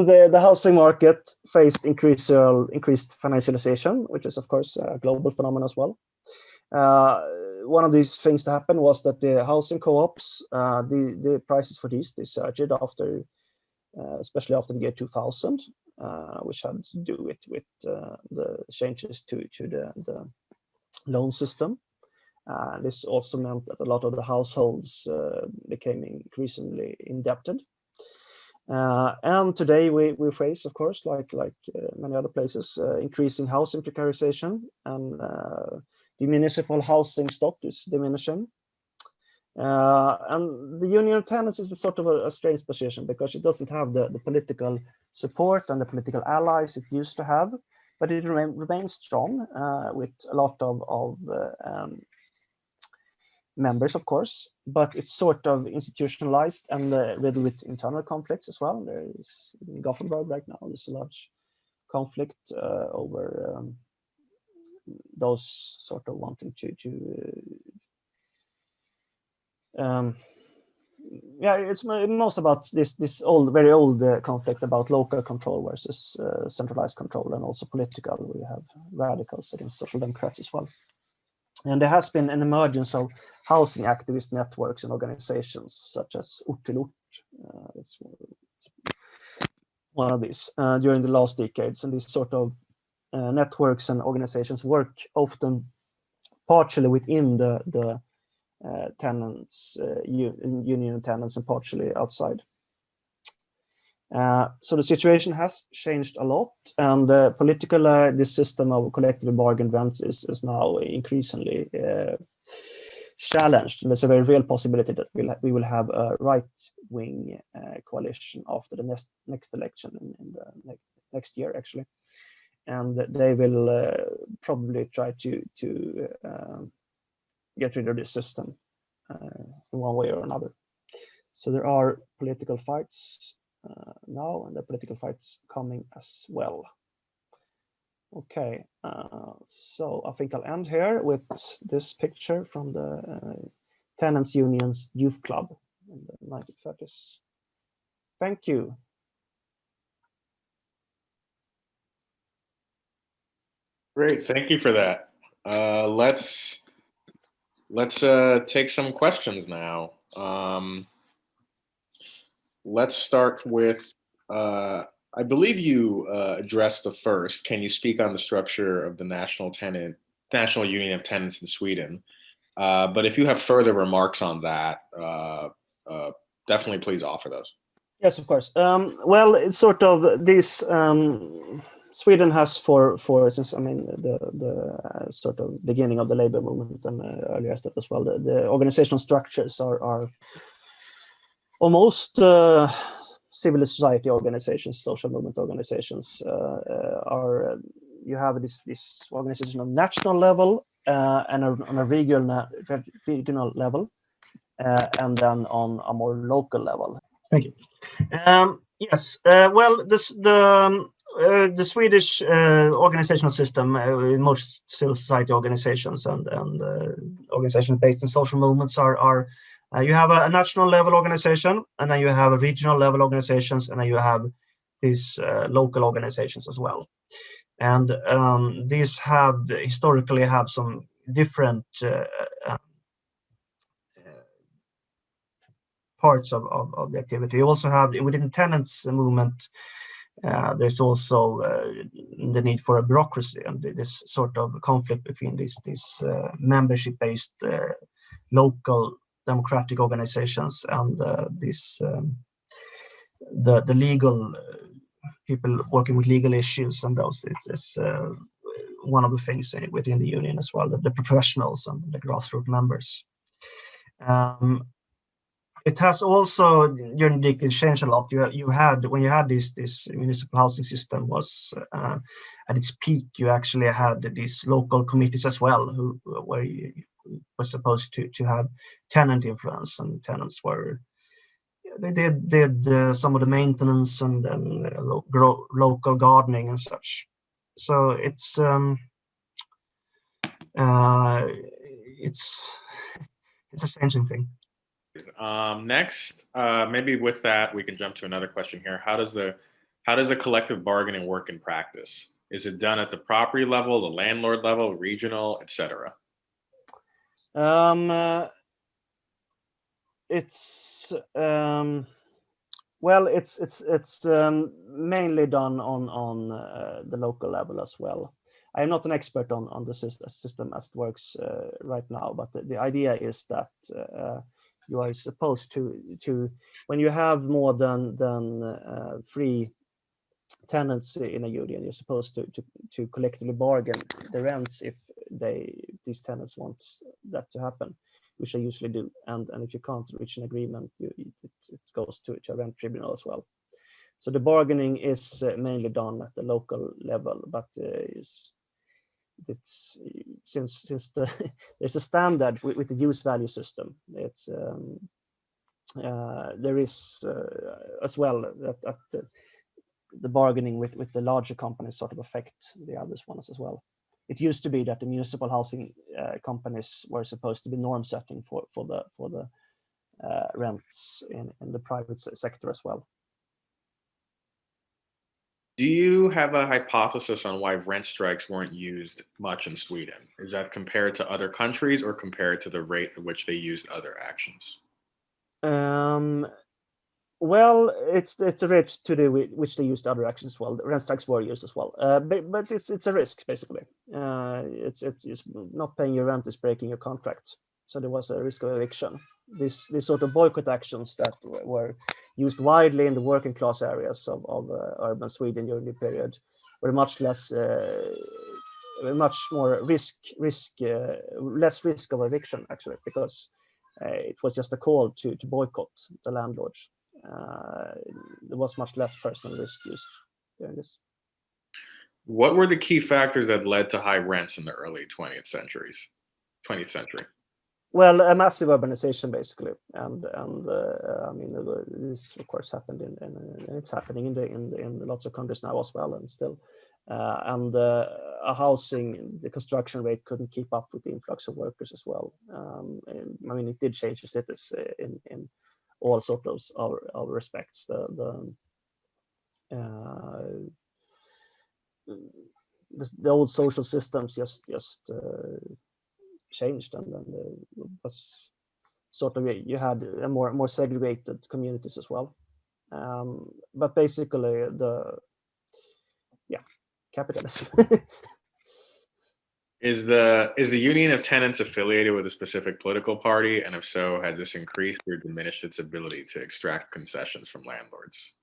the housing market faced increased financialization, which is of course a global phenomenon as well. One of these things that happened was that the housing co-ops, the prices for these, they surged after, especially after the year 2000, which had to do with the changes to the loan system. This also meant that a lot of the households became increasingly indebted. And today we face, of course, like many other places, increasing housing precarization, and the municipal housing stock is diminishing. And the Union of Tenants is a sort of a strange position because it doesn't have the political support and the political allies it used to have, but it remains strong with a lot of members, of course, but it's sort of institutionalized and riddled with internal conflicts as well. There is in Gothenburg right now, there's a large conflict over those sort of wanting it's most about this old, very old conflict about local control versus centralized control, and also political. We have radicals against social democrats as well. And there has been an emergence of housing activist networks and organizations such as Ort till Ort. It's one of these during the last decades, and these sort of networks and organizations work often partially within the tenants, union of tenants, and partially outside. So the situation has changed a lot, and politically, this system of collective bargain rents is now increasingly challenged. And there's a very real possibility that we will have a right-wing coalition after the next election in the next year, actually, and they will probably try to get rid of this system in one way or another. So there are political fights now, and the political fights coming as well. Okay, so I think I'll end here with this picture from the Tenants Union's Youth Club in the 1930s. Thank you. Great, thank you for that. Let's take some questions now. Let's start with, I believe you addressed the first. Can you speak on the structure of the National Union of Tenants in Sweden? But if you have further remarks on that, definitely please offer those. Yes, of course. Well, it's sort of this. Sweden has for since the sort of beginning of the labor movement and earlier as well, the organizational structures are almost civil society organizations, social movement organizations. You have this organization on national level and on a regional level, and then on a more local level. Thank you. Yes. Well, the the Swedish organizational system, in most civil society organizations and organizations based in social movements are you have a national level organization, and then you have a regional level organizations, and then you have these local organizations as well. And these have historically have some different parts of the activity. You also have within Tenant's movement, there's also the need for a bureaucracy and this sort of conflict between these membership-based local democratic organizations and the legal people working with legal issues, and those it's one of the things within the union as well, the professionals and the grassroots members. It has also during the decade changed a lot. You had when you had this municipal housing system was at its peak. You actually had these local committees as well, where you were supposed to have tenant influence, and tenants were they did some of the maintenance and local gardening and such. So it's a changing thing. Next, maybe with that, we can jump to another question here. How does the collective bargaining work in practice? Is it done at the property level, the landlord level, regional, etc.? It's well, it's mainly done on the local level as well. I am not an expert on the system as it works right now, but the idea is that you are supposed to when you have more than 3 tenants in a union, you're supposed to collectively bargain the rents if these tenants want that to happen, which they usually do. And if you can't reach an agreement, it goes to a rent tribunal as well. So the bargaining is mainly done at the local level, but it's since there's a standard with the use value system. It's there is as well that the bargaining with the larger companies sort of affect the other ones as well. It used to be that the municipal housing companies were supposed to be norm setting for the rents in the private sector as well. Do you have a hypothesis on why rent strikes weren't used much in Sweden? Is that compared to other countries or compared to the rate at which they used other actions? Well, it's a rate to do with which they used other actions as well. The rent strikes were used as well, but it's a risk basically. It's not paying your rent is breaking your contract, so there was a risk of eviction. These sort of boycott actions that were used widely in the working class areas of urban Sweden during the period were much less, much more less risk of eviction actually, because it was just a call to boycott the landlords. There was much less personal risk used during this. What were the key factors that led to high rents in the early 20th century? Well, a massive urbanization basically, and I mean this of course happened in it's happening in lots of countries now as well, and still, and the construction rate couldn't keep up with the influx of workers as well. I mean it did change the cities in all sorts of respects. The old social systems just changed, and then was sort of you had a more segregated communities as well. But basically capitalism. Is the Union of Tenants affiliated with a specific political party? And if so, has this increased or diminished its ability to extract concessions from landlords?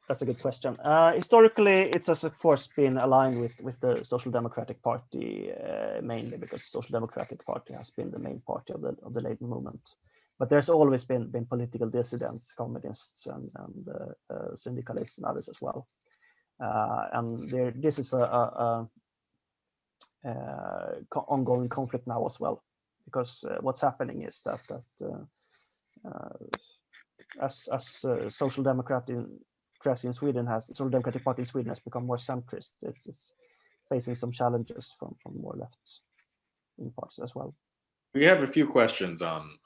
That's a good question. Historically, it has of course been aligned with the Social Democratic Party mainly, because the Social Democratic Party has been the main party of the labor movement. But there's always been political dissidents, communists, and syndicalists and others as well. And this is a ongoing conflict now as well, because what's happening is that as Social Democrat democracy in Sweden Social Democratic Party in Sweden has become more centrist. It's facing some challenges from more left wing parties as well. We have a few questions on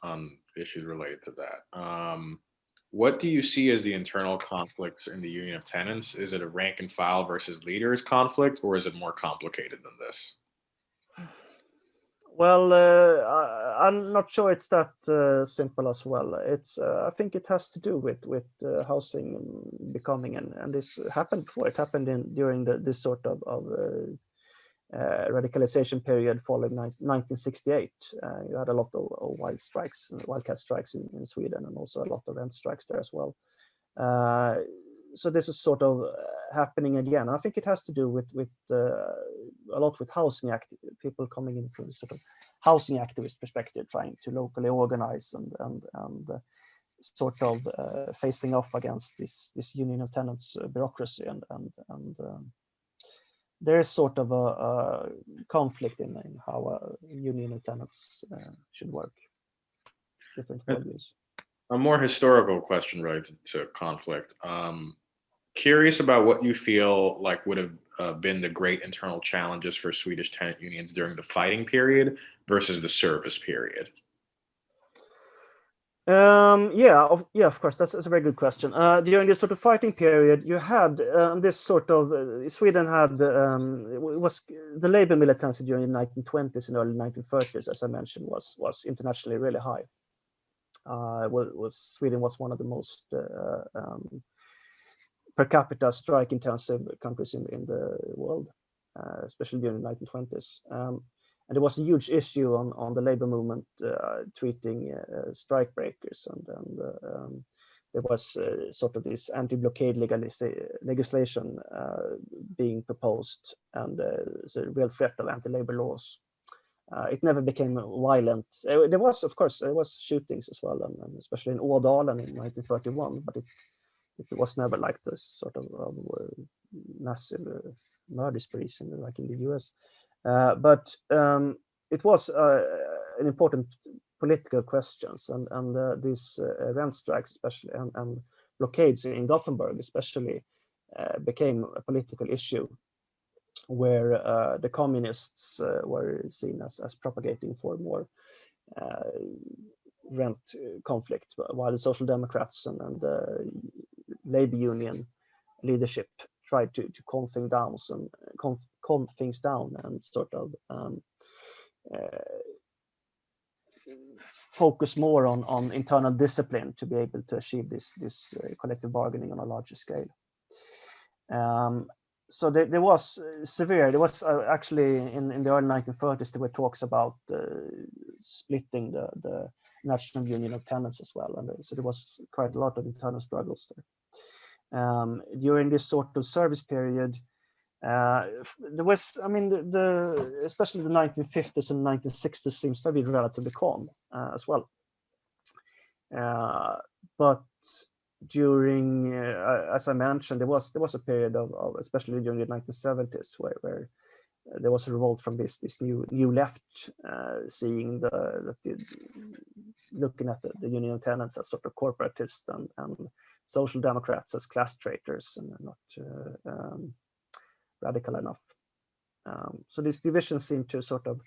issues related to that. What do you see as the internal conflicts in the Union of Tenants? Is it a rank and file versus leaders conflict, or is it more complicated than this? Well, I'm not sure it's that simple as well. It's I think it has to do with housing becoming, and this happened before. It happened during this sort of radicalization period following 1968. You had a lot of wildcat strikes in Sweden, and also a lot of rent strikes there as well. So this is sort of happening again. I think it has to do with a lot with housing people coming in from this sort of housing activist perspective, trying to locally organize and sort of facing off against this Union of Tenants bureaucracy, and there is sort of a conflict in how a Union of Tenants should work. Different values. A more historical question related to conflict. Curious about what you feel like would have been the great internal challenges for Swedish tenant unions during the fighting period versus the service period. Of course, that's a very good question. During this sort of fighting period, you had this sort of Sweden had was the labor militancy during the 1920s and early 1930s, as I mentioned, was internationally really high. Sweden was one of the most per capita strike-intensive countries in the world, especially during the 1920s. And there was a huge issue on the labor movement treating strike breakers, and there was sort of this anti-blockade legislation being proposed, and it's a real threat of anti-labor laws. It never became violent. There was shootings as well, and especially in Ådalen in 1931, but it was never like this sort of massive murder sprees like in the US. But it was an important political questions, and these rent strikes, especially, and blockades in Gothenburg, especially, became a political issue, where the communists were seen as propagating for more rent conflict, while the Social Democrats and the labor union leadership tried to calm things down and sort of focus more on internal discipline to be able to achieve this collective bargaining on a larger scale. So there was severe. There was actually in the early 1930s there were talks about splitting the National Union of Tenants as well, and so there was quite a lot of internal struggles there. During this sort of service period, there was, I mean, especially the 1950s and 1960s seems to be relatively calm as well. But during, as I mentioned, there was a period of especially during the 1970s where there was a revolt from this new left, seeing looking at the Union of Tenants as sort of corporatist and Social Democrats as class traitors and not radical enough. So these divisions seem to sort of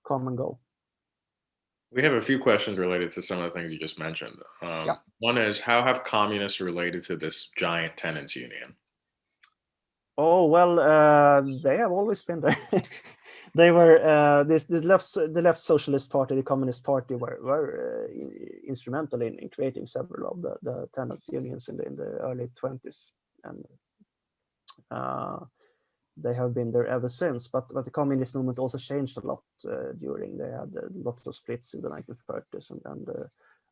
come and go. We have a few questions related to some of the things you just mentioned. One is, how have communists related to this giant tenants union? Oh, well, they have always been there. They were the left Socialist Party, the Communist Party were instrumental in creating several of the tenants unions in the early 20s, and they have been there ever since. But the communist movement also changed a lot during. They had lots of splits in the 1930s, and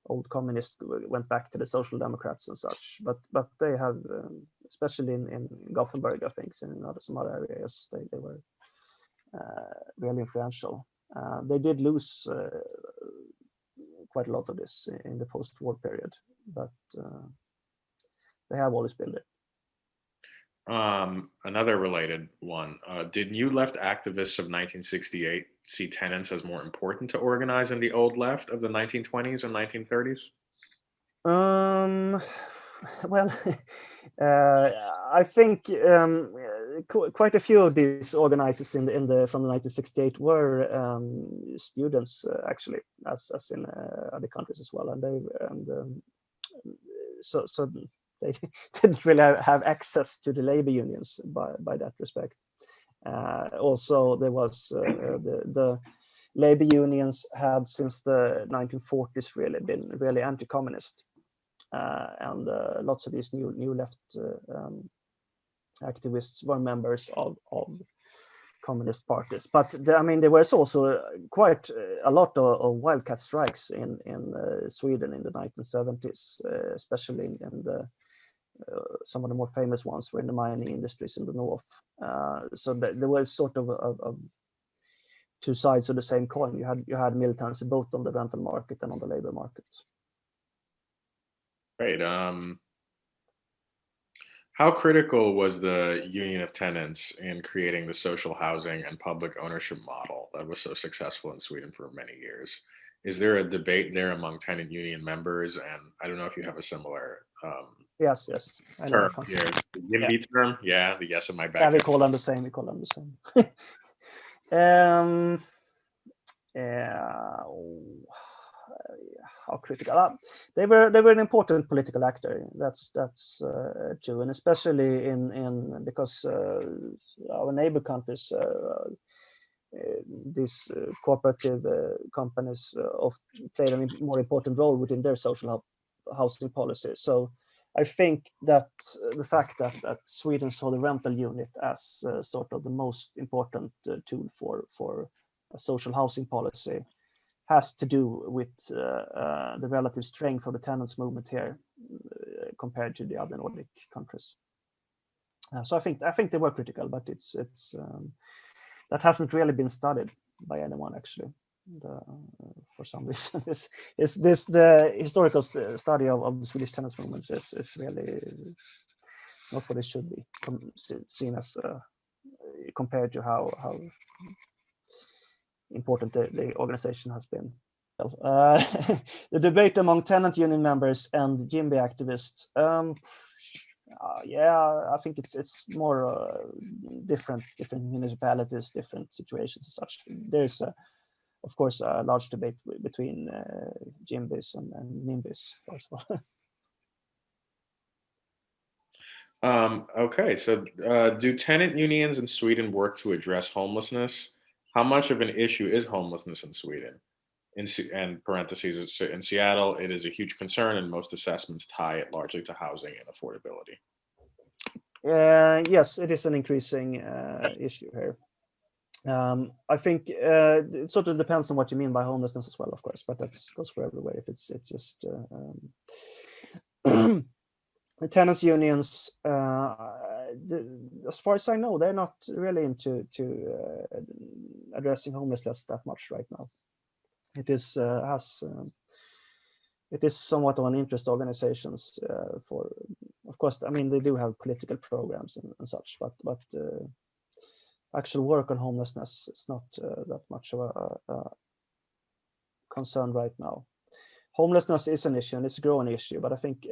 old communists went back to the Social Democrats and such. But they have, especially in Gothenburg, I think, and in some other areas, they were really influential. They did lose quite a lot of this in the post-war period, but they have always been there. Another related one, did new left activists of 1968 see tenants as more important to organize in the old left of the 1920s and 1930s? Well, I think quite a few of these organizers in the from 1968 were students actually, as in other countries as well, and so they didn't really have access to the labor unions by that respect. Also, there was the labor unions had since the 1940s really been really anti-communist. And lots of these new left activists were members of communist parties. But I mean, there was also quite a lot of wildcat strikes in Sweden in the 1970s, especially in the some of the more famous ones were in the mining industries in the north. So there was sort of two sides of the same coin. You had militants both on the rental market and on the labor market. Great. How critical was the Union of Tenants in creating the social housing and public ownership model that was so successful in Sweden for many years? Is there a debate there among tenant union members? And I don't know if you have a similar Yes. I know term that here. concept. The YIMBY term? Yeah, the yes in my back. Yeah, we call them the same. How critical? They were an important political actor. That's true, and especially in because our neighbor countries, these cooperative companies played a more important role within their social housing policy. So I think that the fact that Sweden saw the rental unit as sort of the most important tool for a social housing policy has to do with the relative strength of the tenants movement here compared to the other Nordic countries. So I think they were critical, but it's that hasn't really been studied by anyone actually. For some reason, is this the historical study of the Swedish tenants movements is really not what it should be seen as compared to how important the organization has been. The debate among tenant union members and YIMBY activists. Yeah, I think it's more different municipalities, different situations and such. There's of course a large debate between YIMBYs and NIMBYs first of all. Okay, so do tenant unions in Sweden work to address homelessness? How much of an issue is homelessness in Sweden? And parentheses, in Seattle, it is a huge concern, and most assessments tie it largely to housing and affordability. Yes, it is an increasing issue here. I think it sort of depends on what you mean by homelessness as well, of course, but that goes for everywhere. If it's just the tenants unions, as far as I know, they're not really into addressing homelessness that much right now. It is it is somewhat of an interest organizations for, of course. I mean, they do have political programs and such, but actual work on homelessness is not that much of a concern right now. Homelessness is an issue and it's a growing issue, but I think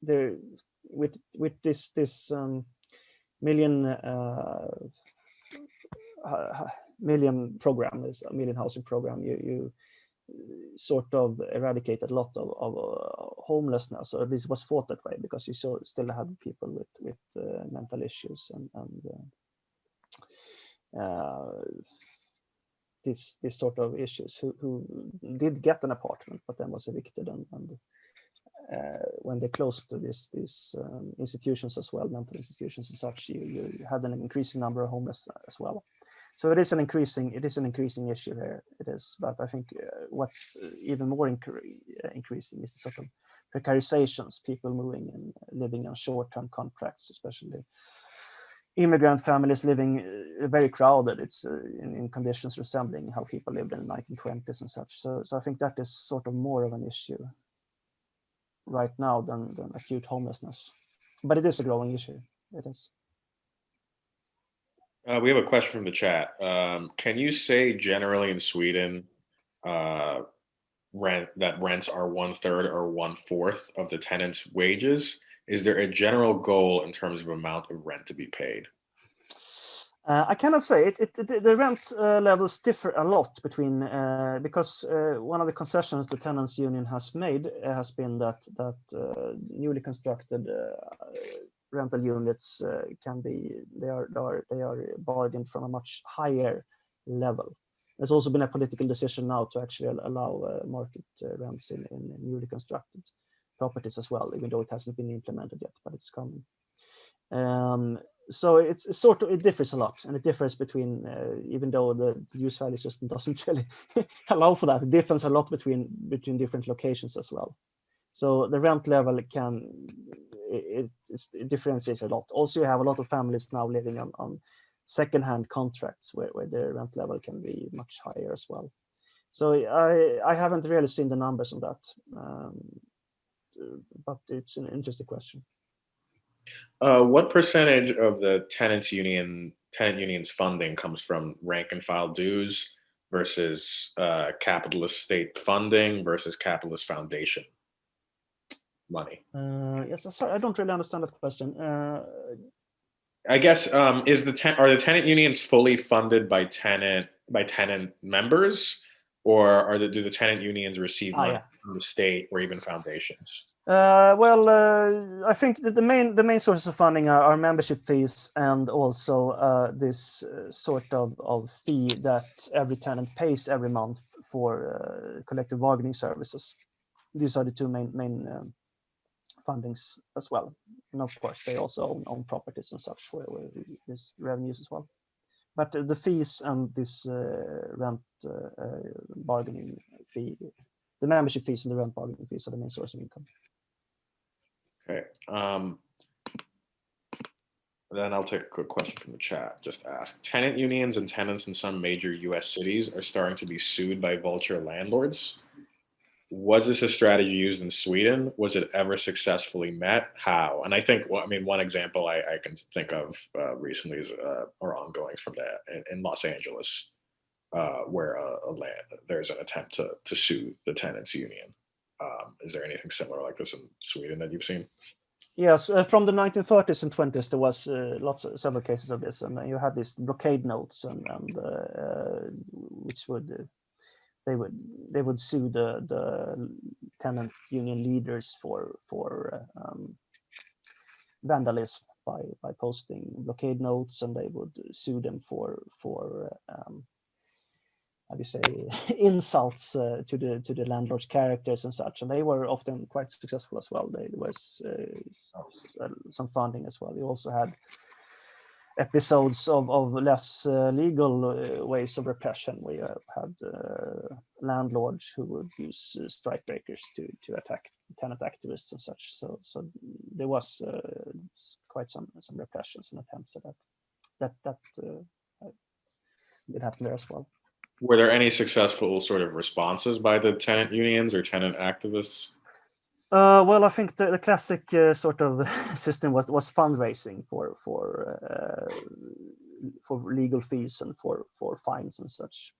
there with this million program, is a million housing program, you sort of eradicated a lot of homelessness, or at least was thought that way, because you still had people with mental issues and this sort of issues who did get an apartment but then was evicted, and when they closed to these institutions as well, mental institutions and such, you had an increasing number of homeless as well. So it is an increasing issue here. It is, but I think what's even more increasing is the sort of precarizations, people moving and living on short-term contracts, especially immigrant families living very crowded. It's in conditions resembling how people lived in the 1920s and such. So I think that is sort of more of an issue right now than acute homelessness. But it is a growing issue. It is. We have a question from the chat. Can you say generally in Sweden, rents are 1/3 or 1/4 of the tenant's wages. Is there a general goal in terms of amount of rent to be paid? I cannot say the rent levels differ a lot between because one of the concessions the tenants union has made has been that newly constructed rental units they are bargained from a much higher level. There's also been a political decision now to actually allow market rents in newly constructed properties as well, even though it hasn't been implemented yet, but it's coming. So it's sort of, it differs a lot, and it differs between even though the use value system doesn't really allow for that, it differs a lot between different locations as well. So the rent level it differentiates a lot. Also, you have a lot of families now living on second-hand contracts where the rent level can be much higher as well. So I haven't really seen the numbers on that, but it's an interesting question. What percentage of the tenant union's funding comes from rank and file dues versus capitalist state funding versus capitalist foundation money? Yes, sorry, I don't really understand that question. I guess are the tenant unions fully funded by tenant members, or do the tenant unions receive money from the state or even foundations? I think that the main sources of funding are membership fees and also this sort of fee that every tenant pays every month for collective bargaining services. These are the two main fundings as well, and of course they also own properties and such where there's revenues as well. But the fees and this rent bargaining fee, the membership fees and the rent bargaining fees are the main source of income. Okay. Then I'll take a quick question from the chat. Just ask. Tenant unions and tenants in some major U.S. cities are starting to be sued by vulture landlords. Was this a strategy used in Sweden? Was it ever successfully met? How? And I think, one example I can think of recently is or ongoing from that in Los Angeles, where there's an attempt to sue the tenants union. Is there anything similar like this in Sweden that you've seen? Yes, from the 1930s and 20s, there was several cases of this, and you had these blockade notes, and which they would sue the tenant union leaders for vandalism by posting blockade notes, and they would sue them for how do you say, insults to the landlord's characters and such, and they were often quite successful as well. There was some funding as well. You also had episodes of less legal ways of repression. We had landlords who would use strike breakers to attack tenant activists and such. So there was quite some repressions and attempts at that did happen there as well. Were there any successful sort of responses by the tenant unions or tenant activists? Well, I think the classic sort of system was fundraising for legal fees and for fines and such.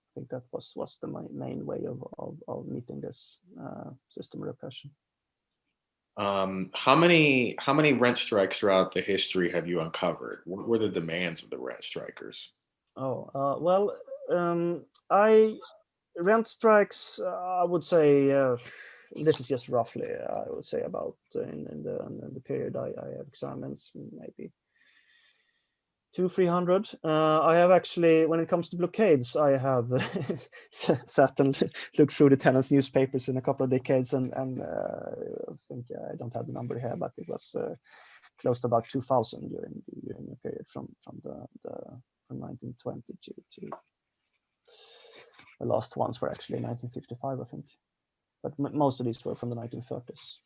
I think that was the main way of meeting this system of repression. How many rent strikes throughout the history have you uncovered? What were the demands of the rent strikers? Rent strikes, I would say, this is just roughly, I would say about in the period I have examined, maybe 200-300. I have actually, when it comes to blockades, I have sat and looked through the tenants' newspapers in a couple of decades, and I think I don't have the number here, but it was close to about 2,000 during the period from 1920 to the last ones were actually 1955, I think, but most of these were from the 1930s.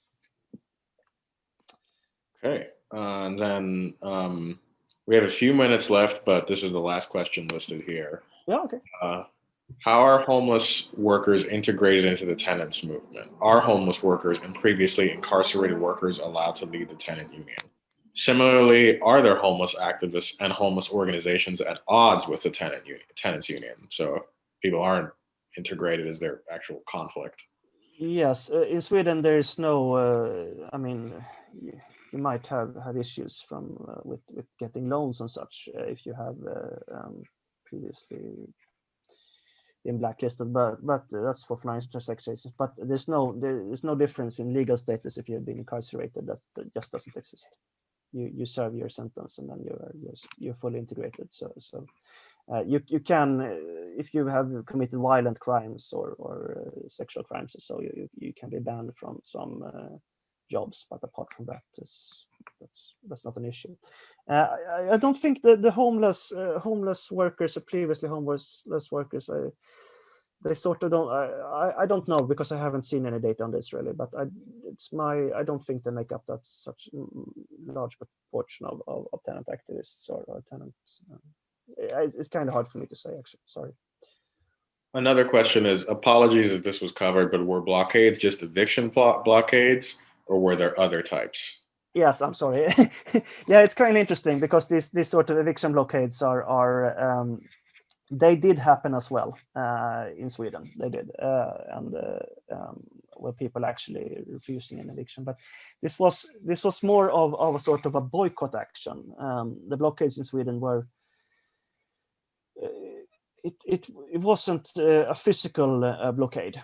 Okay, and then we have a few minutes left, but this is the last question listed here. Yeah, okay. How are homeless workers integrated into the tenants movement? Are homeless workers and previously incarcerated workers allowed to lead the tenant union? Similarly, are there homeless activists and homeless organizations at odds with the tenants union? So people aren't integrated as their actual conflict. Yes, in Sweden there is no. I mean, you might have issues from with getting loans and such if you have previously been blacklisted, but that's for financial transactions. But there's no difference in legal status if you've been incarcerated. That just doesn't exist. You serve your sentence and then you're fully integrated. So you can, if you have committed violent crimes or sexual crimes, so you can be banned from some jobs. But apart from that, that's not an issue. I don't think the homeless workers or previously homeless workers, they sort of don't. I don't know because I haven't seen any data on this really. But I don't think they make up that such large proportion of tenant activists or tenants. It's kind of hard for me to say, actually. Sorry. Another question is, apologies if this was covered, but were blockades just eviction blockades, or were there other types? Yes, I'm sorry. Yeah, it's kind of interesting because these sort of eviction blockades are they did happen as well in Sweden. They did, and where people actually refusing an eviction. But this was more of a sort of a boycott action. The blockades in Sweden were. It wasn't a physical blockade.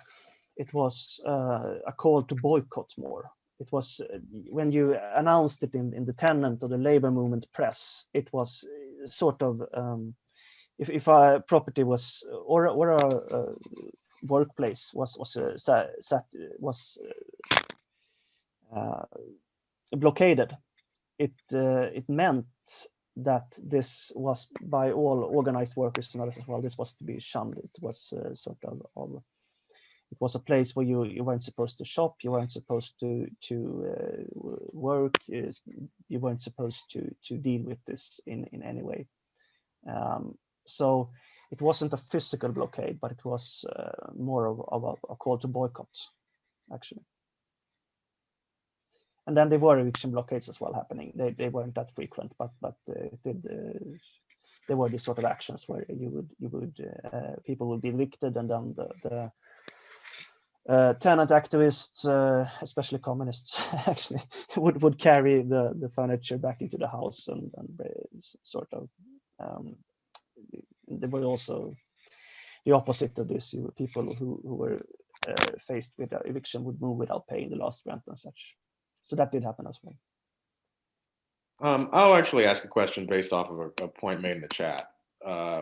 It was a call to boycott more. It was when you announced it in the Tenant or the labor movement press. It was sort of if a property was or a workplace was blockaded, it meant that this was by all organized workers and others as well. This was to be shunned. It was sort of it was a place where you weren't supposed to shop, you weren't supposed to work, you weren't supposed to deal with this in any way. So it wasn't a physical blockade, but it was more of a call to boycott, actually. And then there were eviction blockades as well happening. They weren't that frequent, but there were these sort of actions where people would be evicted, and then the tenant activists, especially communists, actually would carry the furniture back into the house and sort of. There were also the opposite of this. People who were faced with eviction would move without paying the last rent and such. So that did happen as well. I'll actually ask a question based off of a point made in the chat,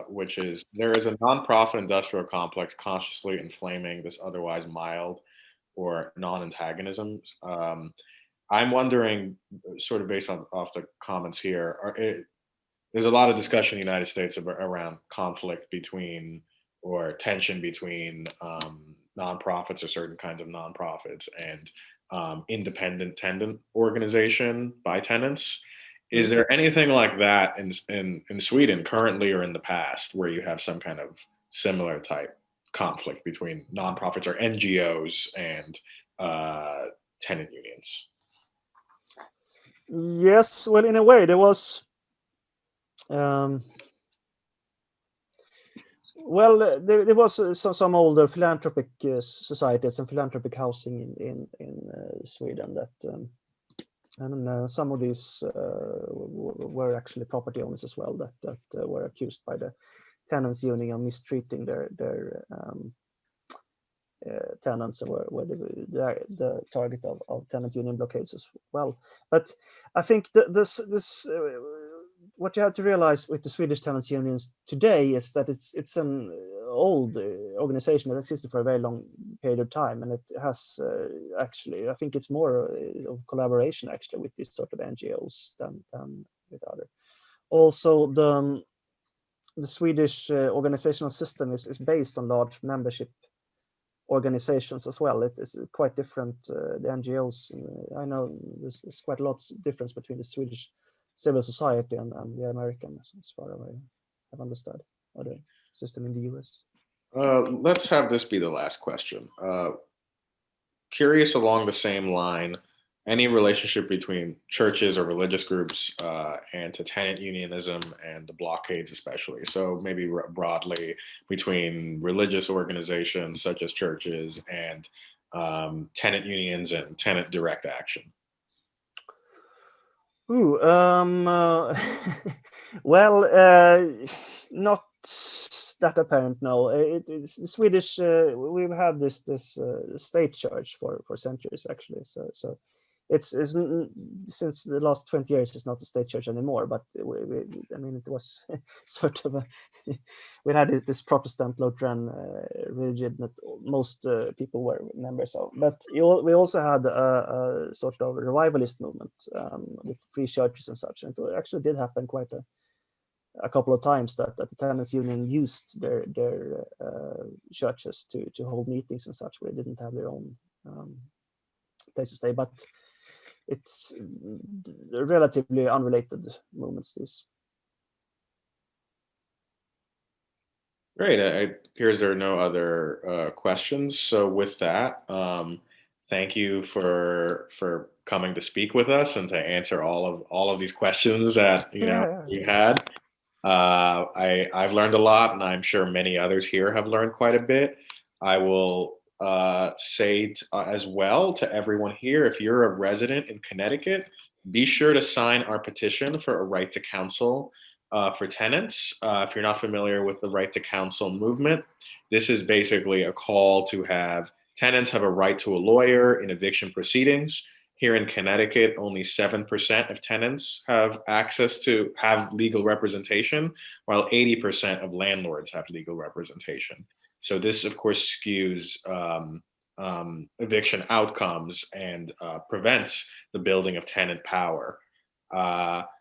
which is, there is a nonprofit industrial complex consciously inflaming this otherwise mild or non-antagonism. I'm wondering, sort of based off the comments here, there's a lot of discussion in the United States around conflict between or tension between nonprofits or certain kinds of nonprofits and independent tenant organization by tenants. Is there anything like that in Sweden currently or in the past where you have some kind of similar type conflict between nonprofits or NGOs and tenant unions? Yes, well, in a way, there was. Well, there was some older philanthropic societies and philanthropic housing in Sweden that, and some of these were actually property owners as well that were accused by the tenants union of mistreating their tenants, and were the target of tenant union blockades as well. But I think this what you have to realize with the Swedish tenants unions today is that it's an old organization that existed for a very long period of time, and it has actually, I think it's more of collaboration actually with these sort of NGOs than with other. Also, the Swedish organizational system is based on large membership organizations as well. It's quite different. The NGOs, I know there's quite a lot of difference between the Swedish civil society and the American, as far as I have understood, or the system in the US. Let's have this be the last question. Curious along the same line, any relationship between churches or religious groups and to tenant unionism and the blockades especially. So maybe broadly between religious organizations such as churches and tenant unions and tenant direct action. Ooh, well, not that apparent. No, it's Swedish. We've had this state church for centuries actually. So it's since the last 20 years it's not a state church anymore. But I mean, it was sort of we had this Protestant Lutheran religion that most people were members of. But we also had a sort of revivalist movement with free churches and such. And it actually did happen quite a couple of times that the tenants union used their churches to hold meetings and such, where they didn't have their own place to stay. But it's relatively unrelated movements. These. Great. It appears there are no other questions. So with that, thank you for coming to speak with us and to answer all of these questions that you had. I've learned a lot, and I'm sure many others here have learned quite a bit. I will say as well to everyone here, if you're a resident in Connecticut, be sure to sign our petition for a right to counsel for tenants. If you're not familiar with the right to counsel movement, this is basically a call to have tenants have a right to a lawyer in eviction proceedings. Here in Connecticut, only 7% of tenants have access to have legal representation, while 80% of landlords have legal representation. So this, of course, skews eviction outcomes and prevents the building of tenant power.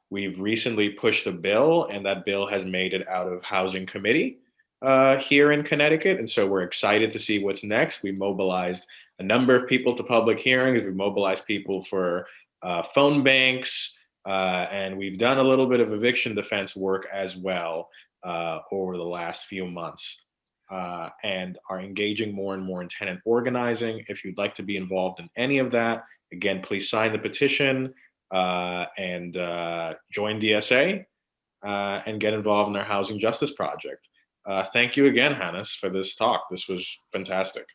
We've recently pushed a bill, and that bill has made it out of Housing Committee here in Connecticut. And so we're excited to see what's next. We mobilized a number of people to public hearings. We mobilized people for phone banks, and we've done a little bit of eviction defense work as well over the last few months, and are engaging more and more in tenant organizing. If you'd like to be involved in any of that, again, please sign the petition and join DSA and get involved in our housing justice project. Thank you again, Hannes, for this talk. This was fantastic.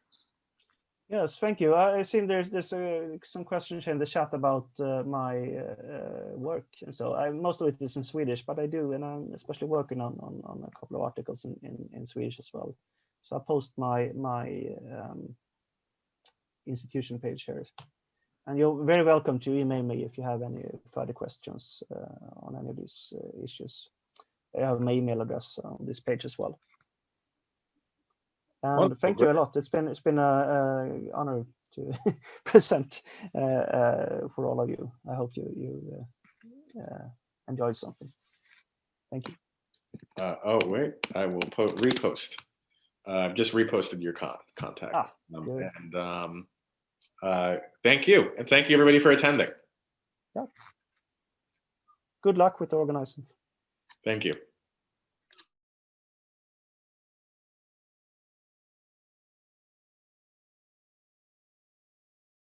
Yes, thank you. I see there's some questions in the chat about my work, and so most of it is in Swedish, but I do, and I'm especially working on a couple of articles in Swedish as well. So I post my institution page here, and you're very welcome to email me if you have any further questions on any of these issues. I have my email address on this page as well. And thank you a lot. It's been an honor to present for all of you. I hope you enjoyed something. Thank you. Oh wait, I will repost. I've just reposted your contact. Thank you, and thank you everybody for attending. Yeah. Good luck with organizing. Thank you.